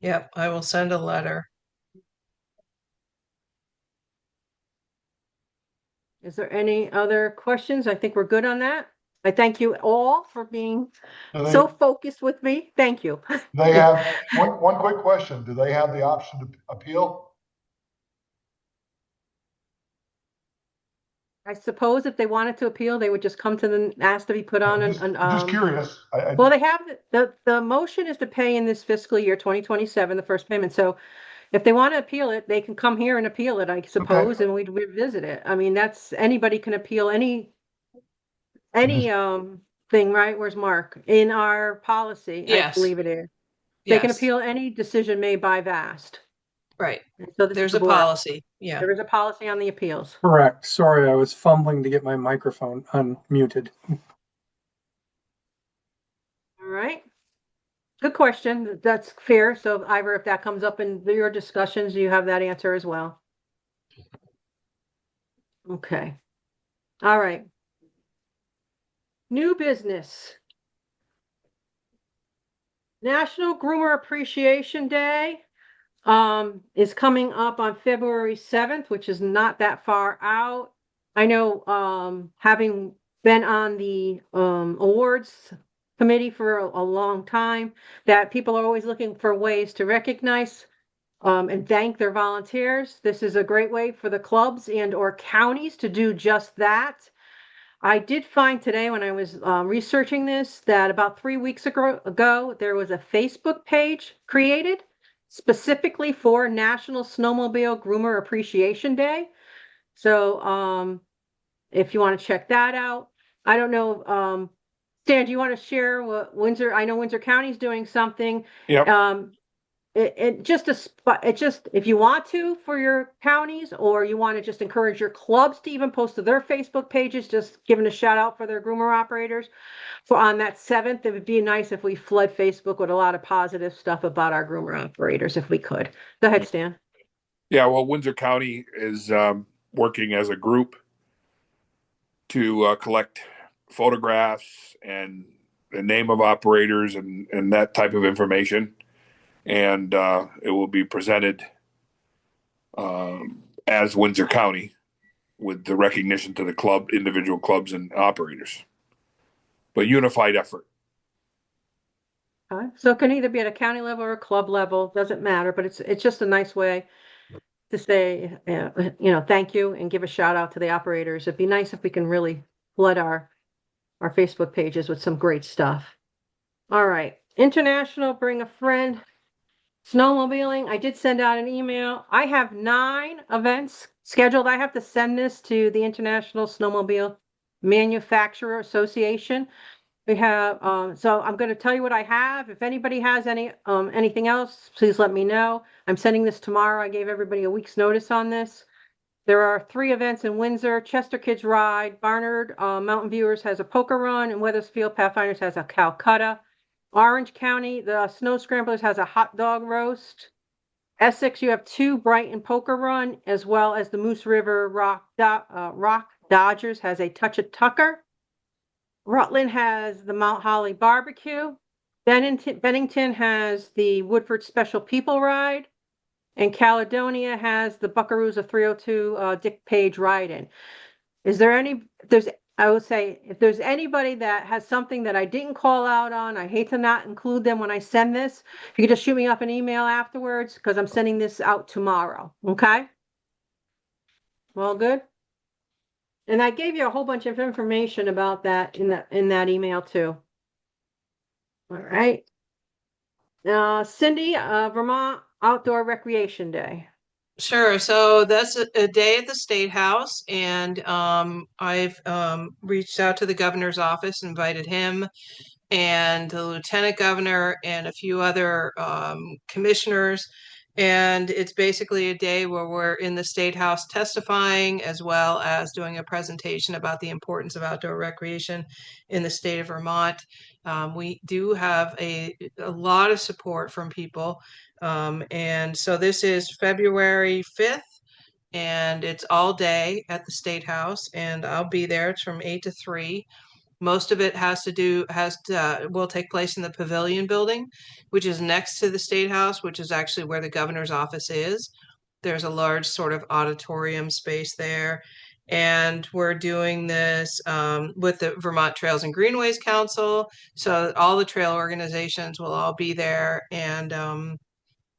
Yep, I will send a letter. Is there any other questions? I think we're good on that. I thank you all for being so focused with me. Thank you. They have one quick question. Do they have the option to appeal? I suppose if they wanted to appeal, they would just come to the, ask to be put on Just curious. well, they have, the motion is to pay in this fiscal year, 2027, the first payment. So if they want to appeal it, they can come here and appeal it, I suppose, and we'd revisit it. I mean, anybody can appeal any thing, right? Where's Mark? In our policy, I Yes. believe it is. They can Yes. appeal any decision made by VAST. Right. And so this is There's the a board. policy. Yeah. There is a policy on the appeals. Correct. Sorry, I was fumbling to get my microphone unmuted. All right. Good question. That's fair. So Ivor, if that comes up in your discussions, you have that answer as well. Okay. All right. New business. National Groomer Appreciation Day is coming up on February 7th, which is not that far out. I know having been on the awards committee for a long time, that people are always looking for ways to recognize and thank their volunteers. This is a great way for the clubs and or counties to do just that. I did find today when I was researching this that about 3 weeks ago, there was a Facebook page created specifically for National Snowmobile Groomer Appreciation Day. So if you want to check that out, I don't know, Stan, do you want to share what Windsor, I know Windsor County is doing something. Yep. If you want to for your counties, or you want to just encourage your clubs to even post to their Facebook pages, just giving a shout out for their groomer operators. For on that 7th, it would be nice if we flood Facebook with a lot of positive stuff about our groomer operators, if we could. Go ahead, Stan. Yeah, well, Windsor County is working as a group to collect photographs and the name of operators and that type of information. And it will be presented as Windsor County with the recognition to the club, individual clubs and operators. But unified effort. So it can either be at a county level or a club level, doesn't matter, but it's just a nice way to say, thank you and give a shout out to the operators. It'd be nice if we can really flood our Facebook pages with some great stuff. All right. International Bring a Friend Snowmobiling. I did send out an email. I have 9 events scheduled. I have to send this to the International Snowmobile Manufacturer Association. We have, so I'm going to tell you what I have. If anybody has anything else, please let me know. I'm sending this tomorrow. I gave everybody a week's notice on this. There are 3 events in Windsor. Chester Kids Ride, Barnard Mountain Viewers has a poker run, and Weathersfield Pathfinders has a Calcutta. Orange County, the Snow Scramblers has a hot dog roast. Essex, you have 2 Brighton poker run, as well as the Moose River Rock Dodgers has a Touch of Tucker. Rutland has the Mount Holly barbecue. Bennington has the Woodford Special People Ride. And Caledonia has the Buckaroos of 302 Dick Page Ride-In. I would say, if there's anybody that has something that I didn't call out on, I hate to not include them when I send this. If you could just shoot me up an email afterwards, because I'm sending this out tomorrow. Okay? All good? And I gave you a whole bunch of information about that in that email too. All right. Cindy, Vermont Outdoor Recreation Day. Sure. So that's a day at the State House, and I've reached out to the governor's office, invited him and the lieutenant governor and a few other commissioners. And it's basically a day where we're in the State House testifying, as well as doing a presentation about the importance of outdoor recreation in the state of Vermont. We do have a lot of support from people. And so this is February 5th, and it's all day at the State House, and I'll be there. It's from 8 to 3. Most of it will take place in the Pavilion Building, which is next to the State House, which is actually where the governor's office is. There's a large sort of auditorium space there. And we're doing this with the Vermont Trails and Greenways Council. So all the trail organizations will all be there, and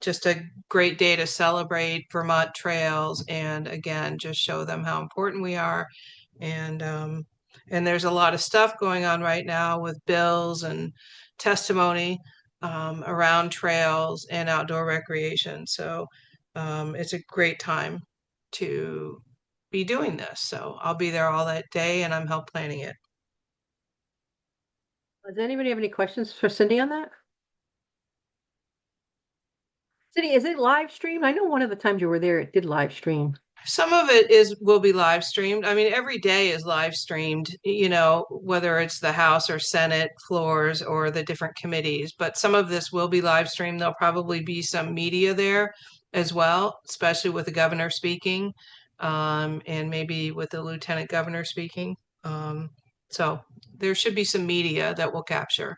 just a great day to celebrate Vermont trails and, again, just show them how important we are And there's a lot of stuff going on right now with bills and testimony around trails and outdoor recreation. So it's a great time to be doing this. So I'll be there all that day and I'm help planning it. Does anybody have any questions for Cindy on that? Cindy, is it live streamed? I know one of the times you were there, it did live stream. Some of it will be live streamed. I mean, every day is live streamed, you know, whether it's the House or Senate floors or the different committees, but some of this will be live streamed. There'll probably be some media there as well, especially with the governor speaking, and maybe with the lieutenant governor speaking. So there should be some media that we'll capture.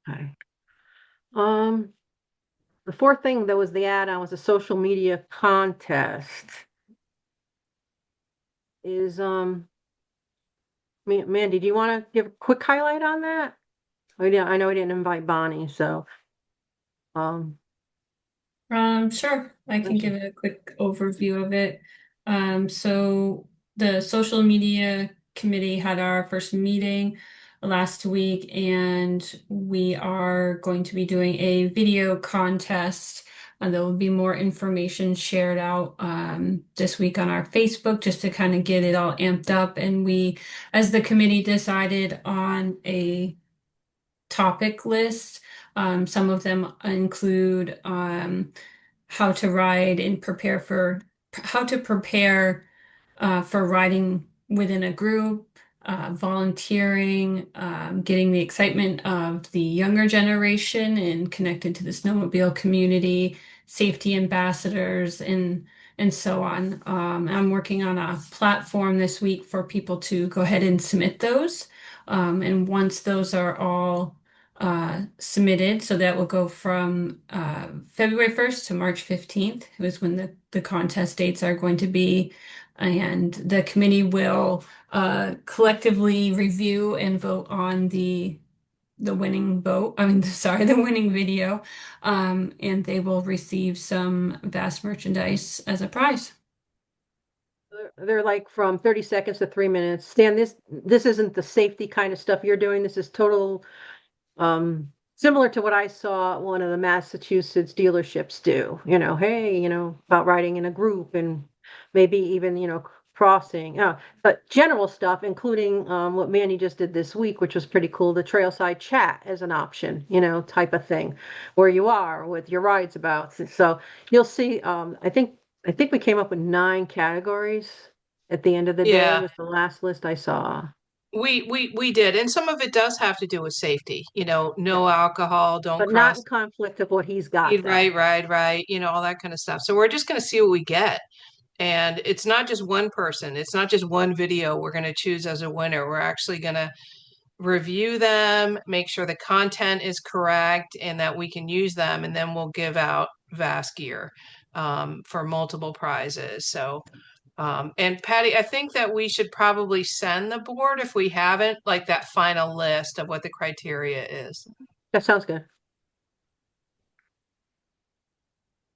Okay. The fourth thing that was the add-on was a social media contest. Is Mandy, do you want to give a quick highlight on that? I know we didn't invite Bonnie, so Sure. I can Thank you. give a quick overview of it. So the social media committee had our first meeting last week, and we are going to be doing a video contest. And there will be more information shared out this week on our Facebook just to kind of get it all amped up. And we, as the committee, decided on a topic list. Some of them include how to ride and how to prepare for riding within a group, volunteering, getting the excitement of the younger generation and connected to the snowmobile community, safety ambassadors, and so on. I'm working on a platform this week for people to go ahead and submit those. And once those are all submitted, so that will go from February 1st to March 15th was when the contest dates are going to be. And the committee will collectively review and vote on the winning vote. I mean, sorry, the winning video. And they will receive some vast merchandise as a prize. They're like from 30 seconds to 3 minutes. Stan, this isn't the safety kind of stuff you're doing. This is total similar to what I saw one of the Massachusetts dealerships do, hey, about riding in a group and maybe even, crossing, but general stuff, including what Manny just did this week, which was pretty cool, the trailside chat as an option, type of thing, where you are with your rides about. So you'll see, I think we came up with 9 categories at the end of the day was the last list I saw. We did, and some of it does have to do with safety, no alcohol, don't But not cross. in conflict of what he's got, though. Right, all that kind of stuff. So we're just going to see what we get. And it's not just one person, it's not just one video we're going to choose as a winner. We're actually going to review them, make sure the content is correct and that we can use them, and then we'll give out vast gear for multiple prizes. So and Patty, I think that we should probably send the board, if we haven't, like that final list of what the criteria is. That sounds good.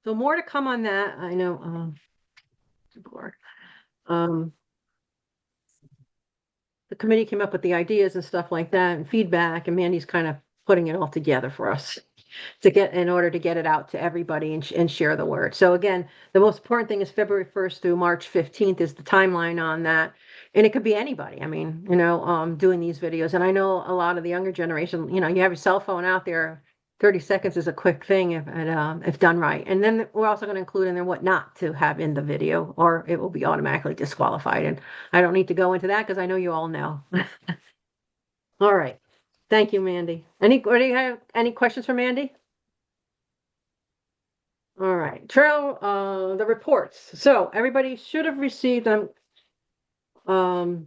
So more to come on that. I know board. The committee came up with the ideas and stuff like that and feedback, and Mandy's kind of putting it all together for us in order to get it out to everybody and share the word. So again, the most important thing is February 1st through March 15th is the timeline on that. And it could be anybody. I mean, doing these videos. And I know a lot of the younger generation, you have your cell phone out there. 30 seconds is a quick thing if done right. And then we're also going to include in there what not to have in the video, or it will be automatically disqualified. And I don't need to go into that because I know you all know. All right. Thank you, Mandy. Do you have any questions for Mandy? All right. Trail, the reports. So everybody should have received them. Well,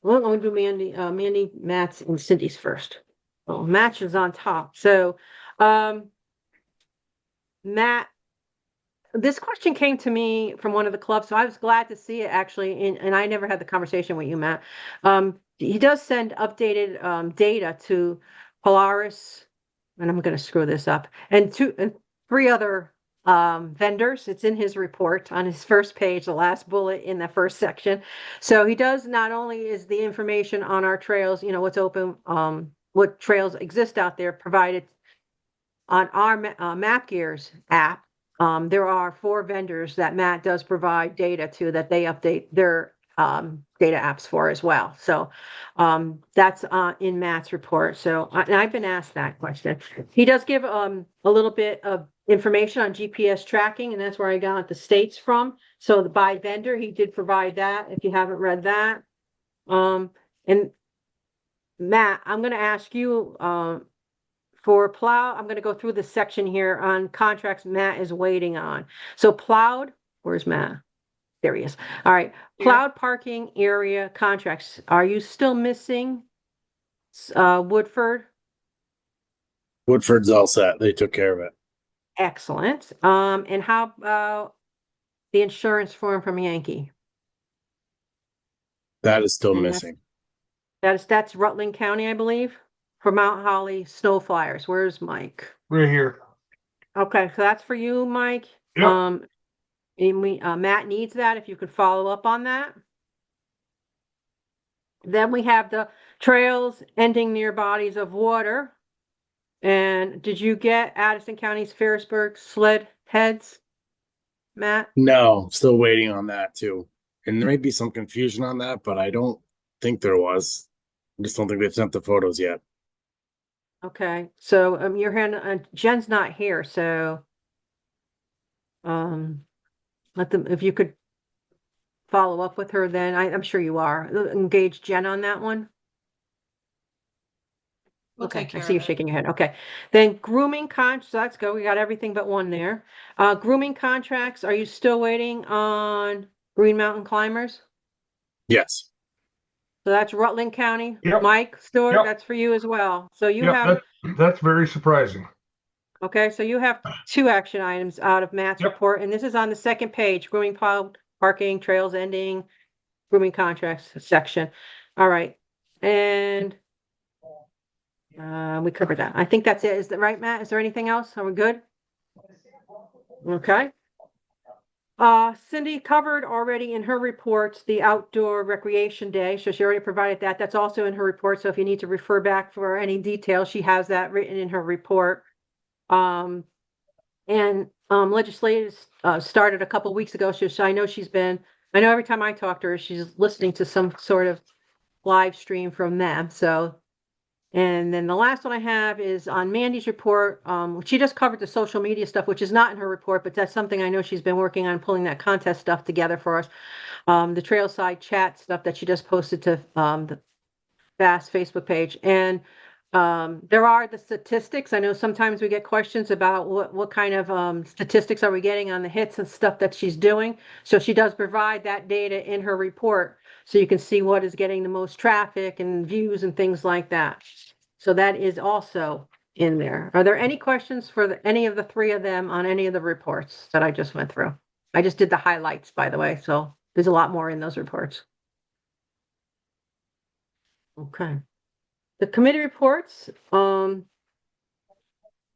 I'm going to do Mandy, Matt's, and Cindy's first. Well, Matt is on top. So, Matt, this question came to me from one of the clubs, so I was glad to see it actually, and I never had the conversation with you, Matt. He does send updated data to Polaris, and I'm going to screw this up, and 3 other vendors. It's in his report on his first page, the last bullet in the first section. So he does, not only is the information on our trails, you know, what's open, what trails exist out there provided on our Map Gears app. There are 4 vendors that Matt does provide data to that they update their data apps for as well. So that's in Matt's report. So and I've been asked that question. He does give a little bit of information on GPS tracking, and that's where I got the states from. So the by vendor, he did provide that if you haven't read that. And Matt, I'm going to ask you for plow, I'm going to go through this section here on contracts Matt is waiting on. So plowed, where's Matt? There he is. All right. Plowed parking area contracts. Are you still missing Woodford? Woodford's all set. They took care of it. Excellent. And how about the insurance form from Yankee? That is still And missing. that's Rutland County, I believe, for Mount Holly snow flyers. Where's Mike? Right here. Okay, so that's for you, Mike. Yep. And Matt needs that if you could follow up on that. Then we have the trails ending near bodies of water. And did you get Addison County's Ferrisburg sled heads, Matt? No, still waiting on that too. And there may be some confusion on that, but I don't think there was. I just don't think they've sent the photos yet. Okay, so your hand, Jen's not here, so let them, if you could follow up with her, then I'm sure you are. Engage Jen on that one. We'll Okay, take I care see you of it. shaking your head. Okay. Then grooming contracts, let's go. We got everything but one there. Grooming contracts, are you still waiting on Green Mountain Climbers? Yes. So that's Rutland County. Yep. Mike Stewart, Yep. that's for you as well. So you Yep, have, that's very surprising. okay, so you have 2 action items out of Matt's Yep. report, and this is on the second page, grooming plow, parking, trails ending, grooming contracts section. All right. And we covered that. I think that's it. Is that right, Matt? Is there anything else? Are we good? Okay. Cindy covered already in her report the outdoor recreation day, so she already provided that. That's also in her report, so if you need to refer back for any details, she has that written in her report. And legislators started a couple weeks ago, so I know I know every time I talk to her, she's listening to some sort of live stream from them, so. And then the last one I have is on Mandy's report. She just covered the social media stuff, which is not in her report, but that's something I know she's been working on, pulling that contest stuff together for us. The Trailside chat stuff that she just posted to the Fast Facebook page. And there are the statistics. I know sometimes we get questions about what kind of statistics are we getting on the hits and stuff that she's doing. So she does provide that data in her report, so you can see what is getting the most traffic and views and things like that. So that is also in there. Are there any questions for any of the 3 of them on any of the reports that I just went through? I just did the highlights, by the way, so there's a lot more in those reports. Okay. The committee reports, I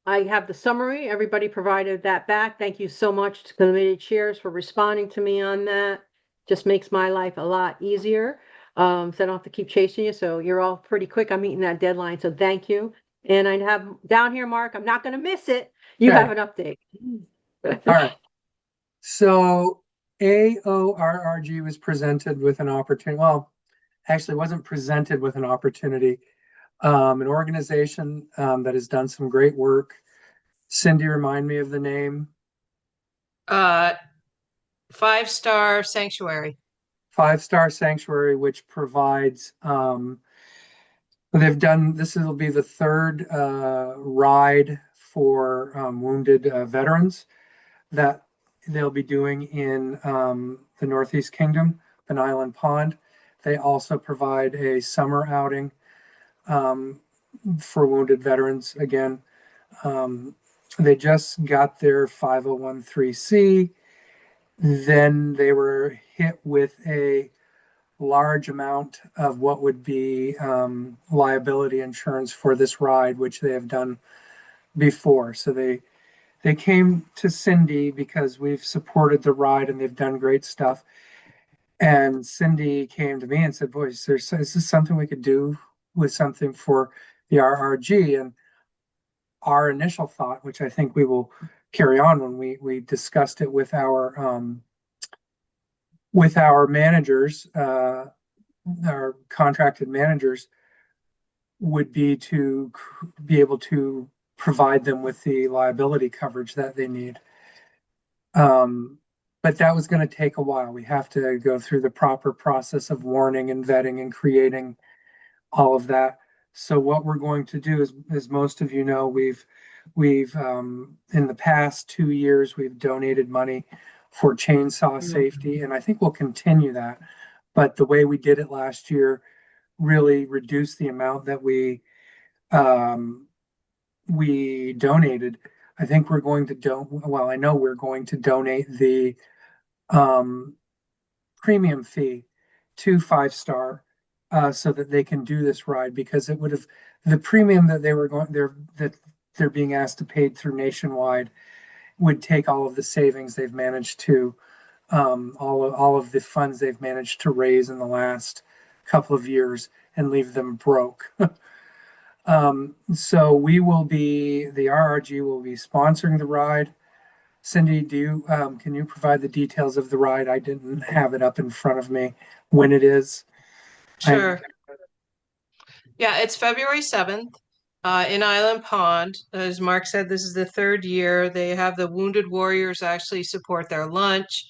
have the summary. Everybody provided that back. Thank you so much to committee chairs for responding to me on that. Just makes my life a lot easier. So I don't have to keep chasing you. So you're all pretty quick. I'm meeting that deadline. So thank you. And I have down here, Mark, I'm not going to miss it. You Okay. have an update. All right. So AORRG was presented with an opportunity. Well, actually wasn't presented with an opportunity. An organization that has done some great work. Cindy, remind me of the name. 5-Star Sanctuary. 5-Star Sanctuary, which provides, they've done, this will be the 3rd ride for wounded veterans that they'll be doing in the Northeast Kingdom, an Island Pond. They also provide a summer outing for wounded veterans. Again, they just got their 501(c)(3). Then they were hit with a large amount of what would be liability insurance for this ride, which they have done before. So they they came to Cindy because we've supported the ride and they've done great stuff. And Cindy came to me and said, "Boy, is this something we could do with something for the RRG?" And our initial thought, which I think we will carry on when we discussed it with our managers, our contracted managers, would be to be able to provide them with the liability coverage that they need. But that was going to take a while. We have to go through the proper process of warning and vetting and creating all of that. So what we're going to do is, as most of you know, we've in the past 2 years, we've donated money for chainsaw safety, and I think we'll continue that. But the way we did it last year really reduced the amount that we donated. I think we're going to well, I know we're going to donate the premium fee to 5-Star so that they can do this ride, because it would have the premium that they're being asked to pay through Nationwide would take all of the savings they've managed to all of the funds they've managed to raise in the last couple of years and leave them broke. So the RRG will be sponsoring the ride. Cindy, can you provide the details of the ride? I didn't have it up in front of me when it is. Sure. Yeah, it's February 7th in Island Pond. As Mark said, this is the 3rd year. They have the Wounded Warriors actually support their lunch.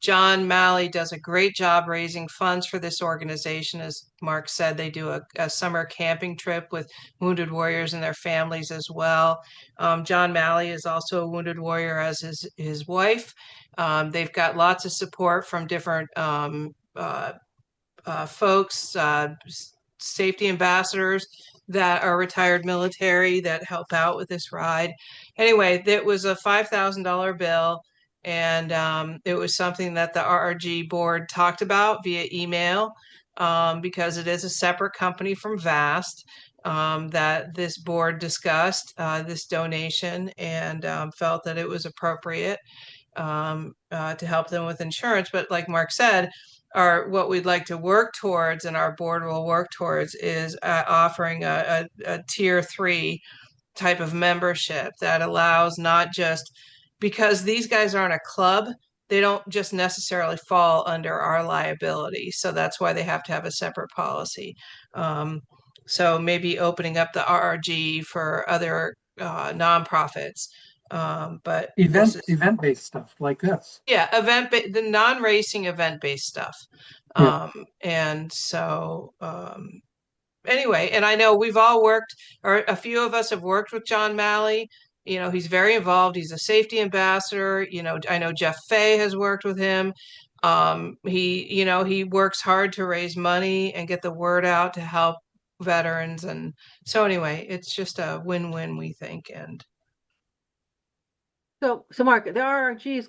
John Malley does a great job raising funds for this organization. As Mark said, they do a summer camping trip with Wounded Warriors and their families as well. John Malley is also a Wounded Warrior, as is his wife. They've got lots of support from different folks, safety ambassadors that are retired military that help out with this ride. Anyway, it was a $5,000 bill, and it was something that the RRG board talked about via email because it is a separate company from VAST. That this board discussed this donation and felt that it was appropriate to help them with insurance. But like Mark said, what we'd like to work towards and our board will work towards is offering a tier 3 type of membership that allows not just because these guys aren't a club, they don't just necessarily fall under our liability. So that's why they have to have a separate policy. So maybe opening up the RRG for other nonprofits. But Event-based stuff like this. Yeah, the non-racing event-based stuff. Yeah. And so anyway, and I know we've all worked, or a few of us have worked with John Malley. You know, he's very involved. He's a safety ambassador. You know, I know Jeff Fay has worked with him. He works hard to raise money and get the word out to help veterans. And so anyway, it's just a win-win, we think. And So Mark, the RRG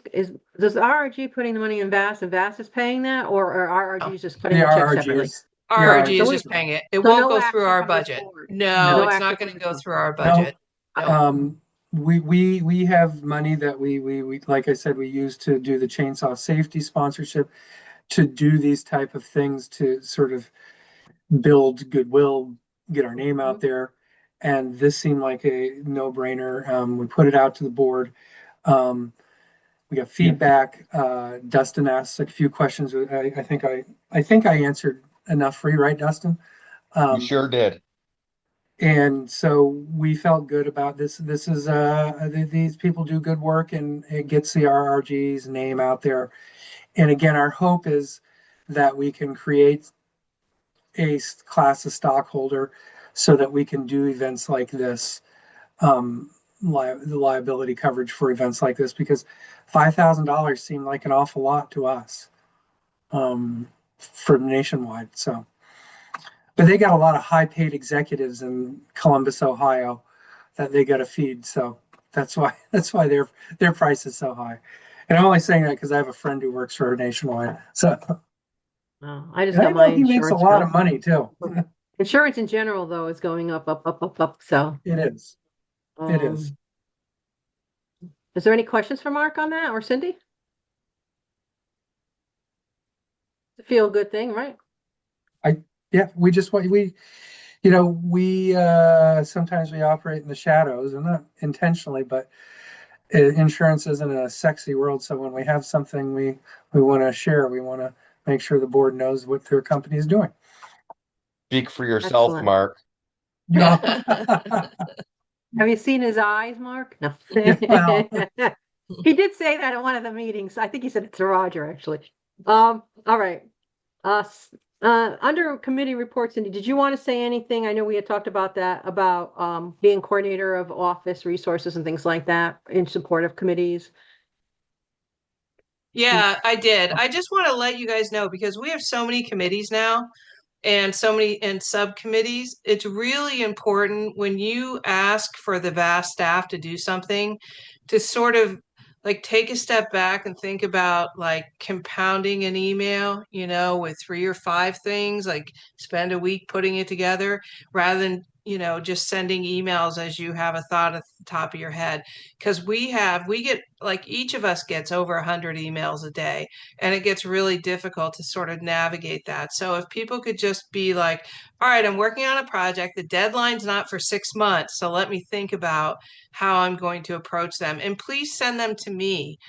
does the RRG putting the money in VAS and VAS is paying that, or are RRGs just putting the check separately? RRG is just paying it. It won't go through our budget. No, it's not going to go through our budget. We have money that we like I said, we use to do the chainsaw safety sponsorship, to do these type of things, to sort of build goodwill, get our name out there. And this seemed like a no-brainer. We put it out to the board. We got feedback. Dustin asked a few questions. I think I answered enough for you, right, Dustin? You sure did. And so we felt good about this. This is these people do good work, and it gets the RRG's name out there. And again, our hope is that we can create a class of stockholder so that we can do events like this, the liability coverage for events like this, because $5,000 seemed like an awful lot to us for Nationwide. So, but they got a lot of high-paid executives in Columbus, Ohio, that they got to feed. So that's why their price is so high. And I'm only saying that because I have a friend who works for Nationwide. So I just got my insurance. He makes a lot of money too. Insurance in general, though, is going up. So it is. It is. Is there any questions for Mark on that or Cindy? It's a feel good thing, right? Yeah, we just want we sometimes we operate in the shadows, and not intentionally, but insurance isn't a sexy world. So when we have something we want to share, we want to make sure the board knows what their company is doing. Speak for yourself, Excellent. Mark. Yeah. Have you seen his eyes, Mark? No. Well. He did say that at one of the meetings. I think he said it to Roger, actually. All right. Under committee reports, Cindy, did you want to say anything? I know we had talked about that, about being coordinator of office resources and things like that in support of committees. Yeah, I did. I just want to let you guys know because we have so many committees now and so many and subcommittees. It's really important when you ask for the vast staff to do something to sort of like take a step back and think about like compounding an email, with 3 or 5 things, like spend a week putting it together rather than, just sending emails as you have a thought at the top of your head. Because we get like each of us gets over 100 emails a day, and it gets really difficult to sort of navigate that. So if people could just be like, all right, I'm working on a project, the deadline's not for 6 months, so let me think about how I'm going to approach them. And please send them to me,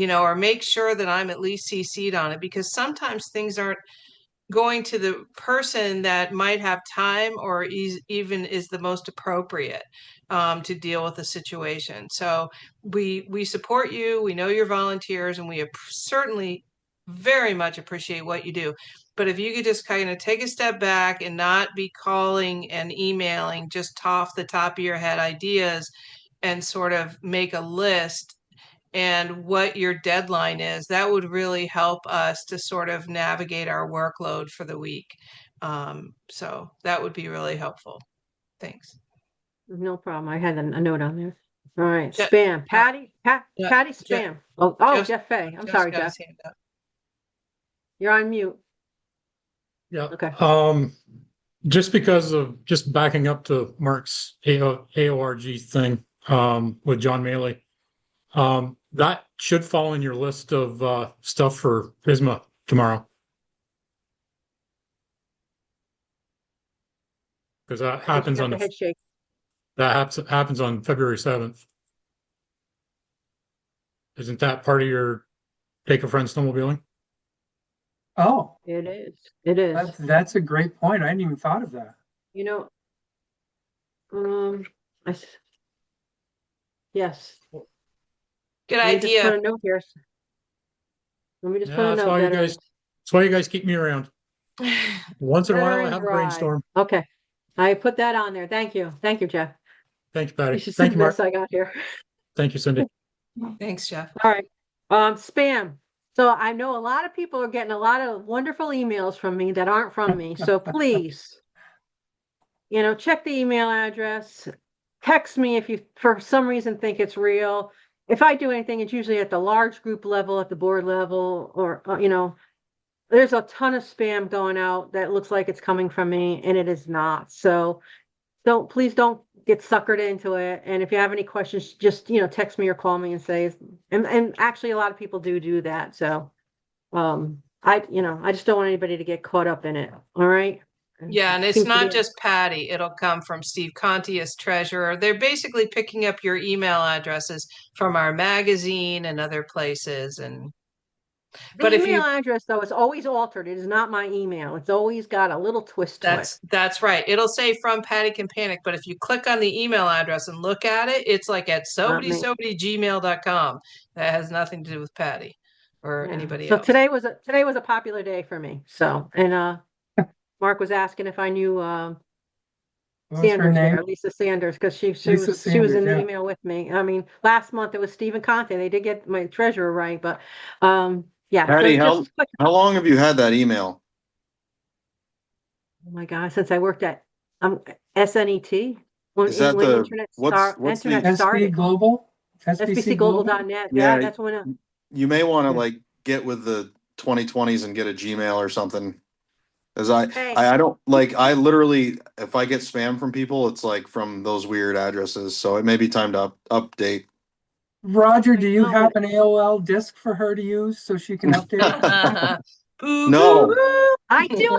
or make sure that I'm at least CC'd on it, because sometimes things aren't going to the person that might have time or even is the most appropriate to deal with the situation. So we support you. We know you're volunteers, and we certainly very much appreciate what you do. But if you could just kind of take a step back and not be calling and emailing just off the top of your head ideas, and sort of make a list and what your deadline is, that would really help us to sort of navigate our workload for the week. So that would be really helpful. Thanks. No problem. I had a note on there. All right. Je- Spam. Patty Je- spam. Oh, Jeff- Jeff Fay. I'm Jeff's sorry, got Jeff. his hand up. You're on mute. Yeah. Okay. Just because of just backing up to Mark's AORG thing, with John Maley, that should fall in your list of, stuff for ISMA tomorrow. Because that happens Got on the head shake. happens on February 7th. Isn't that part of your Take a Friend snowmobiling? Oh, It is. It is. that's a great point. I hadn't even thought of that. You know, I s- yes. Good Let me just put idea. a note here. Let me just put Yeah, a note. that's why you guys keep me around. Once in a while I Veterans have a Ride. brainstorm. Okay. I put that on there. Thank you. Thank you, Jeff. Thank you, You Patty. should see Thank the you, Mark. mess I got here. Thank you, Cindy. Thanks, Jeff. All right. Spam. So I know a lot of people are getting a lot of wonderful emails from me that aren't from me. So please, check the email address. Text me if you, for some reason, think it's real. If I do anything, it's usually at the large group level, at the board level, or, there's a ton of spam going out that looks like it's coming from me, and it is not. So please don't get suckered into it. And if you have any questions, just, text me or call me and say, and actually a lot of people do that. So, I just don't want anybody to get caught up in it. All right. Yeah, and it's Seems to not be- just Patty. It'll come from Steve Conti as treasurer. They're basically picking up your email addresses from our magazine and other places. The email address, though, is always altered. It is not my email. It's always got a little twist to it. That's right. It'll say from Patty Can Panic, but if you click on the email address and look at it, it's like at gmail.com. That has nothing to do with Patty or anybody So else. today was a popular day for me. So, and Mark was asking if I knew What was her Sanders name? there, Lisa Sanders, because she Lisa was in Sanders, the yeah. email with me. I mean, last month it was Stephen Conte. They did get my treasurer right, but yeah. Patty, So just how long have you had that email? oh my God, since I worked at SNET when Is that when the internet SB started. Global? SBC Global? SBCglobal.net. Yeah, That's when you may want to like get with the 2020s and get a Gmail or something. As I don't like, I literally, if I get spam from people, it's like from those weird addresses. So it may be time to update. Roger, do you know have it. an AOL disk for her to use so she can update? Boo No. boo. I do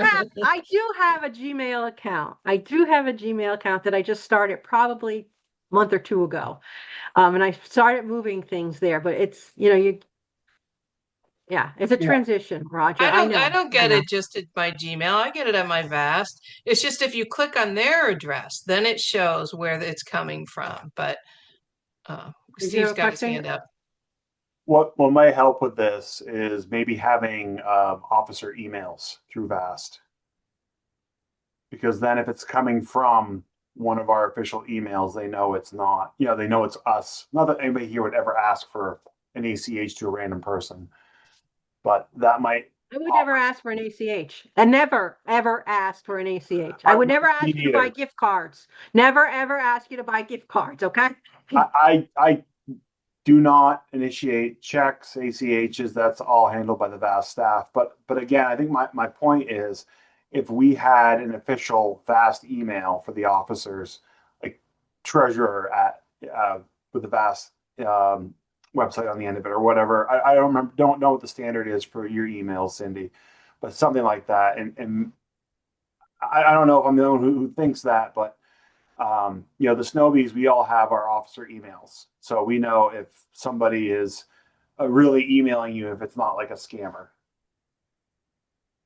have a Gmail account. I do have a Gmail account that I just started probably a month or two ago. And I started moving things there, but it's, it's a Yeah. transition, Roger. I I know. don't I get know. it just at my Gmail. I get it at my Vast. It's just if you click on their address, then it shows where it's coming from. But Did you have Steve's a got his question? hand up. What might help with this is maybe having officer emails through Vast. Because then if it's coming from one of our official emails, they know it's not, they know it's us. Not that anybody here would ever ask for an ACH to a random person, but that might I would never ask for an ACH. I never, ever ask for an ACH. I I would never ask me you to buy neither. gift cards. Never, ever ask you to buy gift cards, okay? I do not initiate checks, ACHs. That's all handled by the VAST staff. But again, I think my point is, if we had an official VAST email for the officers, like treasurer at with the VAST website on the end of it or whatever. I don't remember, don't know what the standard is for your emails, Cindy, but something like that. And I don't know if I'm the only one who thinks that, but the Snowbees, we all have our officer emails. So we know if somebody is really emailing you, if it's not like a scammer.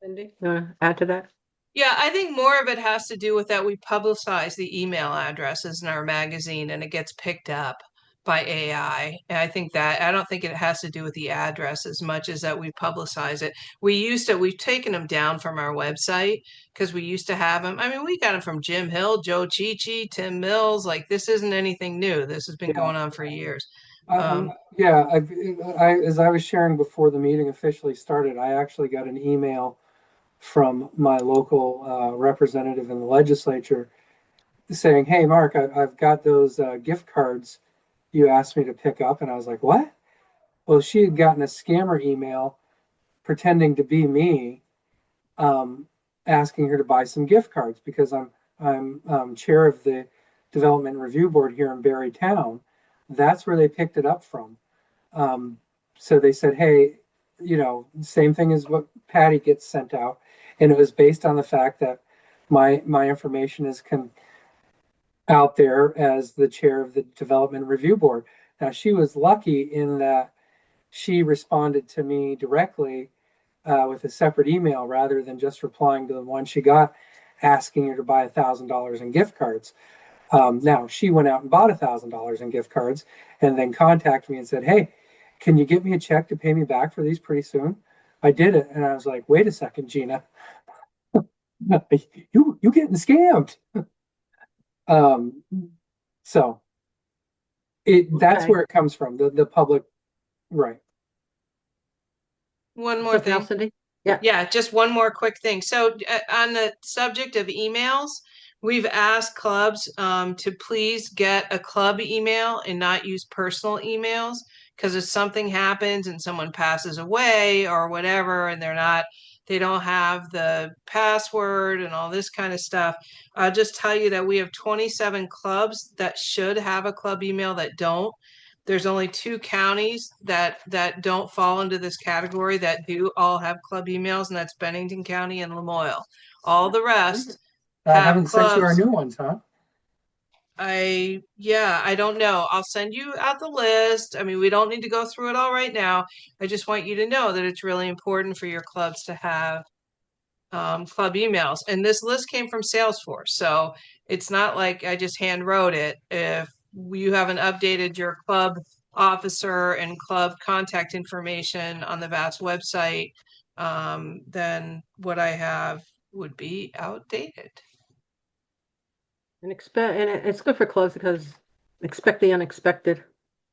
Cindy, you want to add to that? Yeah, I think more of it has to do with that we publicize the email addresses in our magazine and it gets picked up by AI. And I don't think it has to do with the address as much as that we publicize it. We've taken them down from our website because we used to have them. I mean, we got them from Jim Hill, Joe Chichi, Tim Mills. Like, this isn't anything new. This has been going on for years. Yeah, as I was sharing before the meeting officially started, I actually got an email from my local representative in the legislature saying, "Hey, Mark, I've got those gift cards you asked me to pick up," and I was like, "What?" Well, she had gotten a scammer email pretending to be me, asking her to buy some gift cards because I'm chair of the development review board here in Barry Town. That's where they picked it up from. So they said, "Hey, same thing as what Patty gets sent out," and it was based on the fact that my information is out there as the chair of the development review board. Now she was lucky in that she responded to me directly with a separate email rather than just replying to the one she got asking her to buy $1,000 in gift cards. Now she went out and bought $1,000 in gift cards and then contacted me and said, "Hey, can you get me a check to pay me back for these pretty soon?" I did it, and I was like, "Wait a second, Gina, you getting scammed?" Um, so that's Okay. where it comes from, the public, right? One more Something thing. else, Cindy? Yeah. Yeah, just one more quick thing. So on the subject of emails, we've asked clubs to please get a club email and not use personal emails because if something happens and someone passes away or whatever and they don't have the password and all this kind of stuff. I'll just tell you that we have 27 clubs that should have a club email that don't. There's only 2 counties that don't fall into this category that do all have club emails, and that's Bennington County and Lamoille. All the rest I have haven't sent you our clubs. new ones, huh? I don't know. I'll send you out the list. I mean, we don't need to go through it all right now. I just want you to know that it's really important for your clubs to have club emails. And this list came from Salesforce. So it's not like I just hand wrote it. If you haven't updated your club officer and club contact information on the VAS website, then what I have would be outdated. And it's good for clubs because expect the unexpected.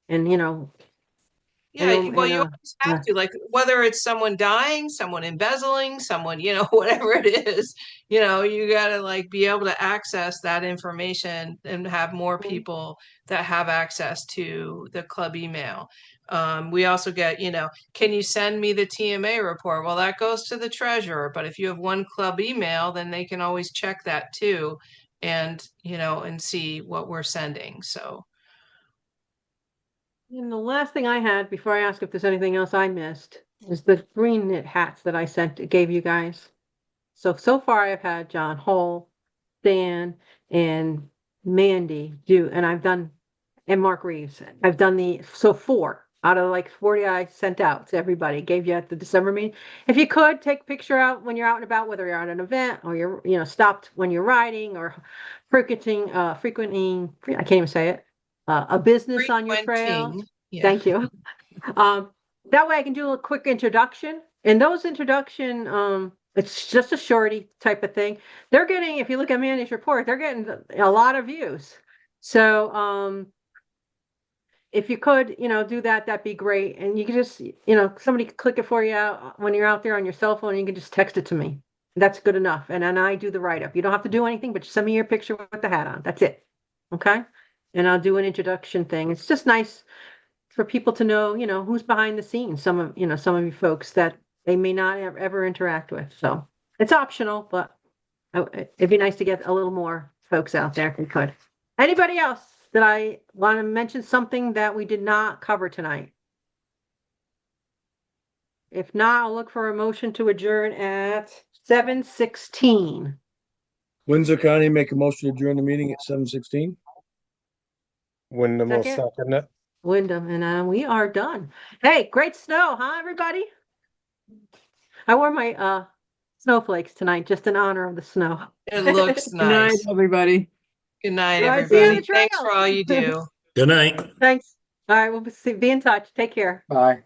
And Yeah, well, you and always have to, like, whether it's someone dying, someone embezzling, someone, whatever it is, you gotta like be able to access that information and have more people that have access to the club email. We also get, can you send me the TMA report? Well, that goes to the treasurer, but if you have one club email, then they can always check that too and, and see what we're sending. So. And the last thing I had before I ask if there's anything else I missed is the green knit hats that I gave you guys. So far I've had John Hole, Dan, and Mandy do, and and Mark Reeves. I've done so 4 out of like 40 I sent out to everybody, gave you at the December meeting. If you could take a picture out when you're out and about, whether you're at an event or you're, stopped when you're riding or frequenting, I can't even say it, a business on your trail. Frequenting, yeah. Thank you. That way I can do a quick introduction. And those introduction, it's just a shorty type of thing. They're getting, if you look at Mandy's report, they're getting a lot of views. So, if you could, do that, that'd be great. And you can just, somebody could click it for you out when you're out there on your cell phone. You can just text it to me. That's good enough. And then I do the write-up. You don't have to do anything, but just send me your picture with the hat on. That's it. Okay. And I'll do an introduction thing. It's just nice for people to know, who's behind the scenes. Some of you folks that they may not ever interact with. So it's optional, but it'd be nice to get a little more folks out there if we could. Anybody else that I want to mention something that we did not cover tonight? If not, I'll look for a motion to adjourn at 7:16. Windsor County make a motion to adjourn the meeting at 7:16. Wyndham will Second. second it. Wyndham, and we are done. Hey, great snow, huh, everybody? I wore my snowflakes tonight just in honor of the snow. It looks Good night, nice. everybody. Good night, Right, see you on everybody. the Thanks trail. for all you do. Good night. Thanks. All right, we'll be in touch. Take care. Bye.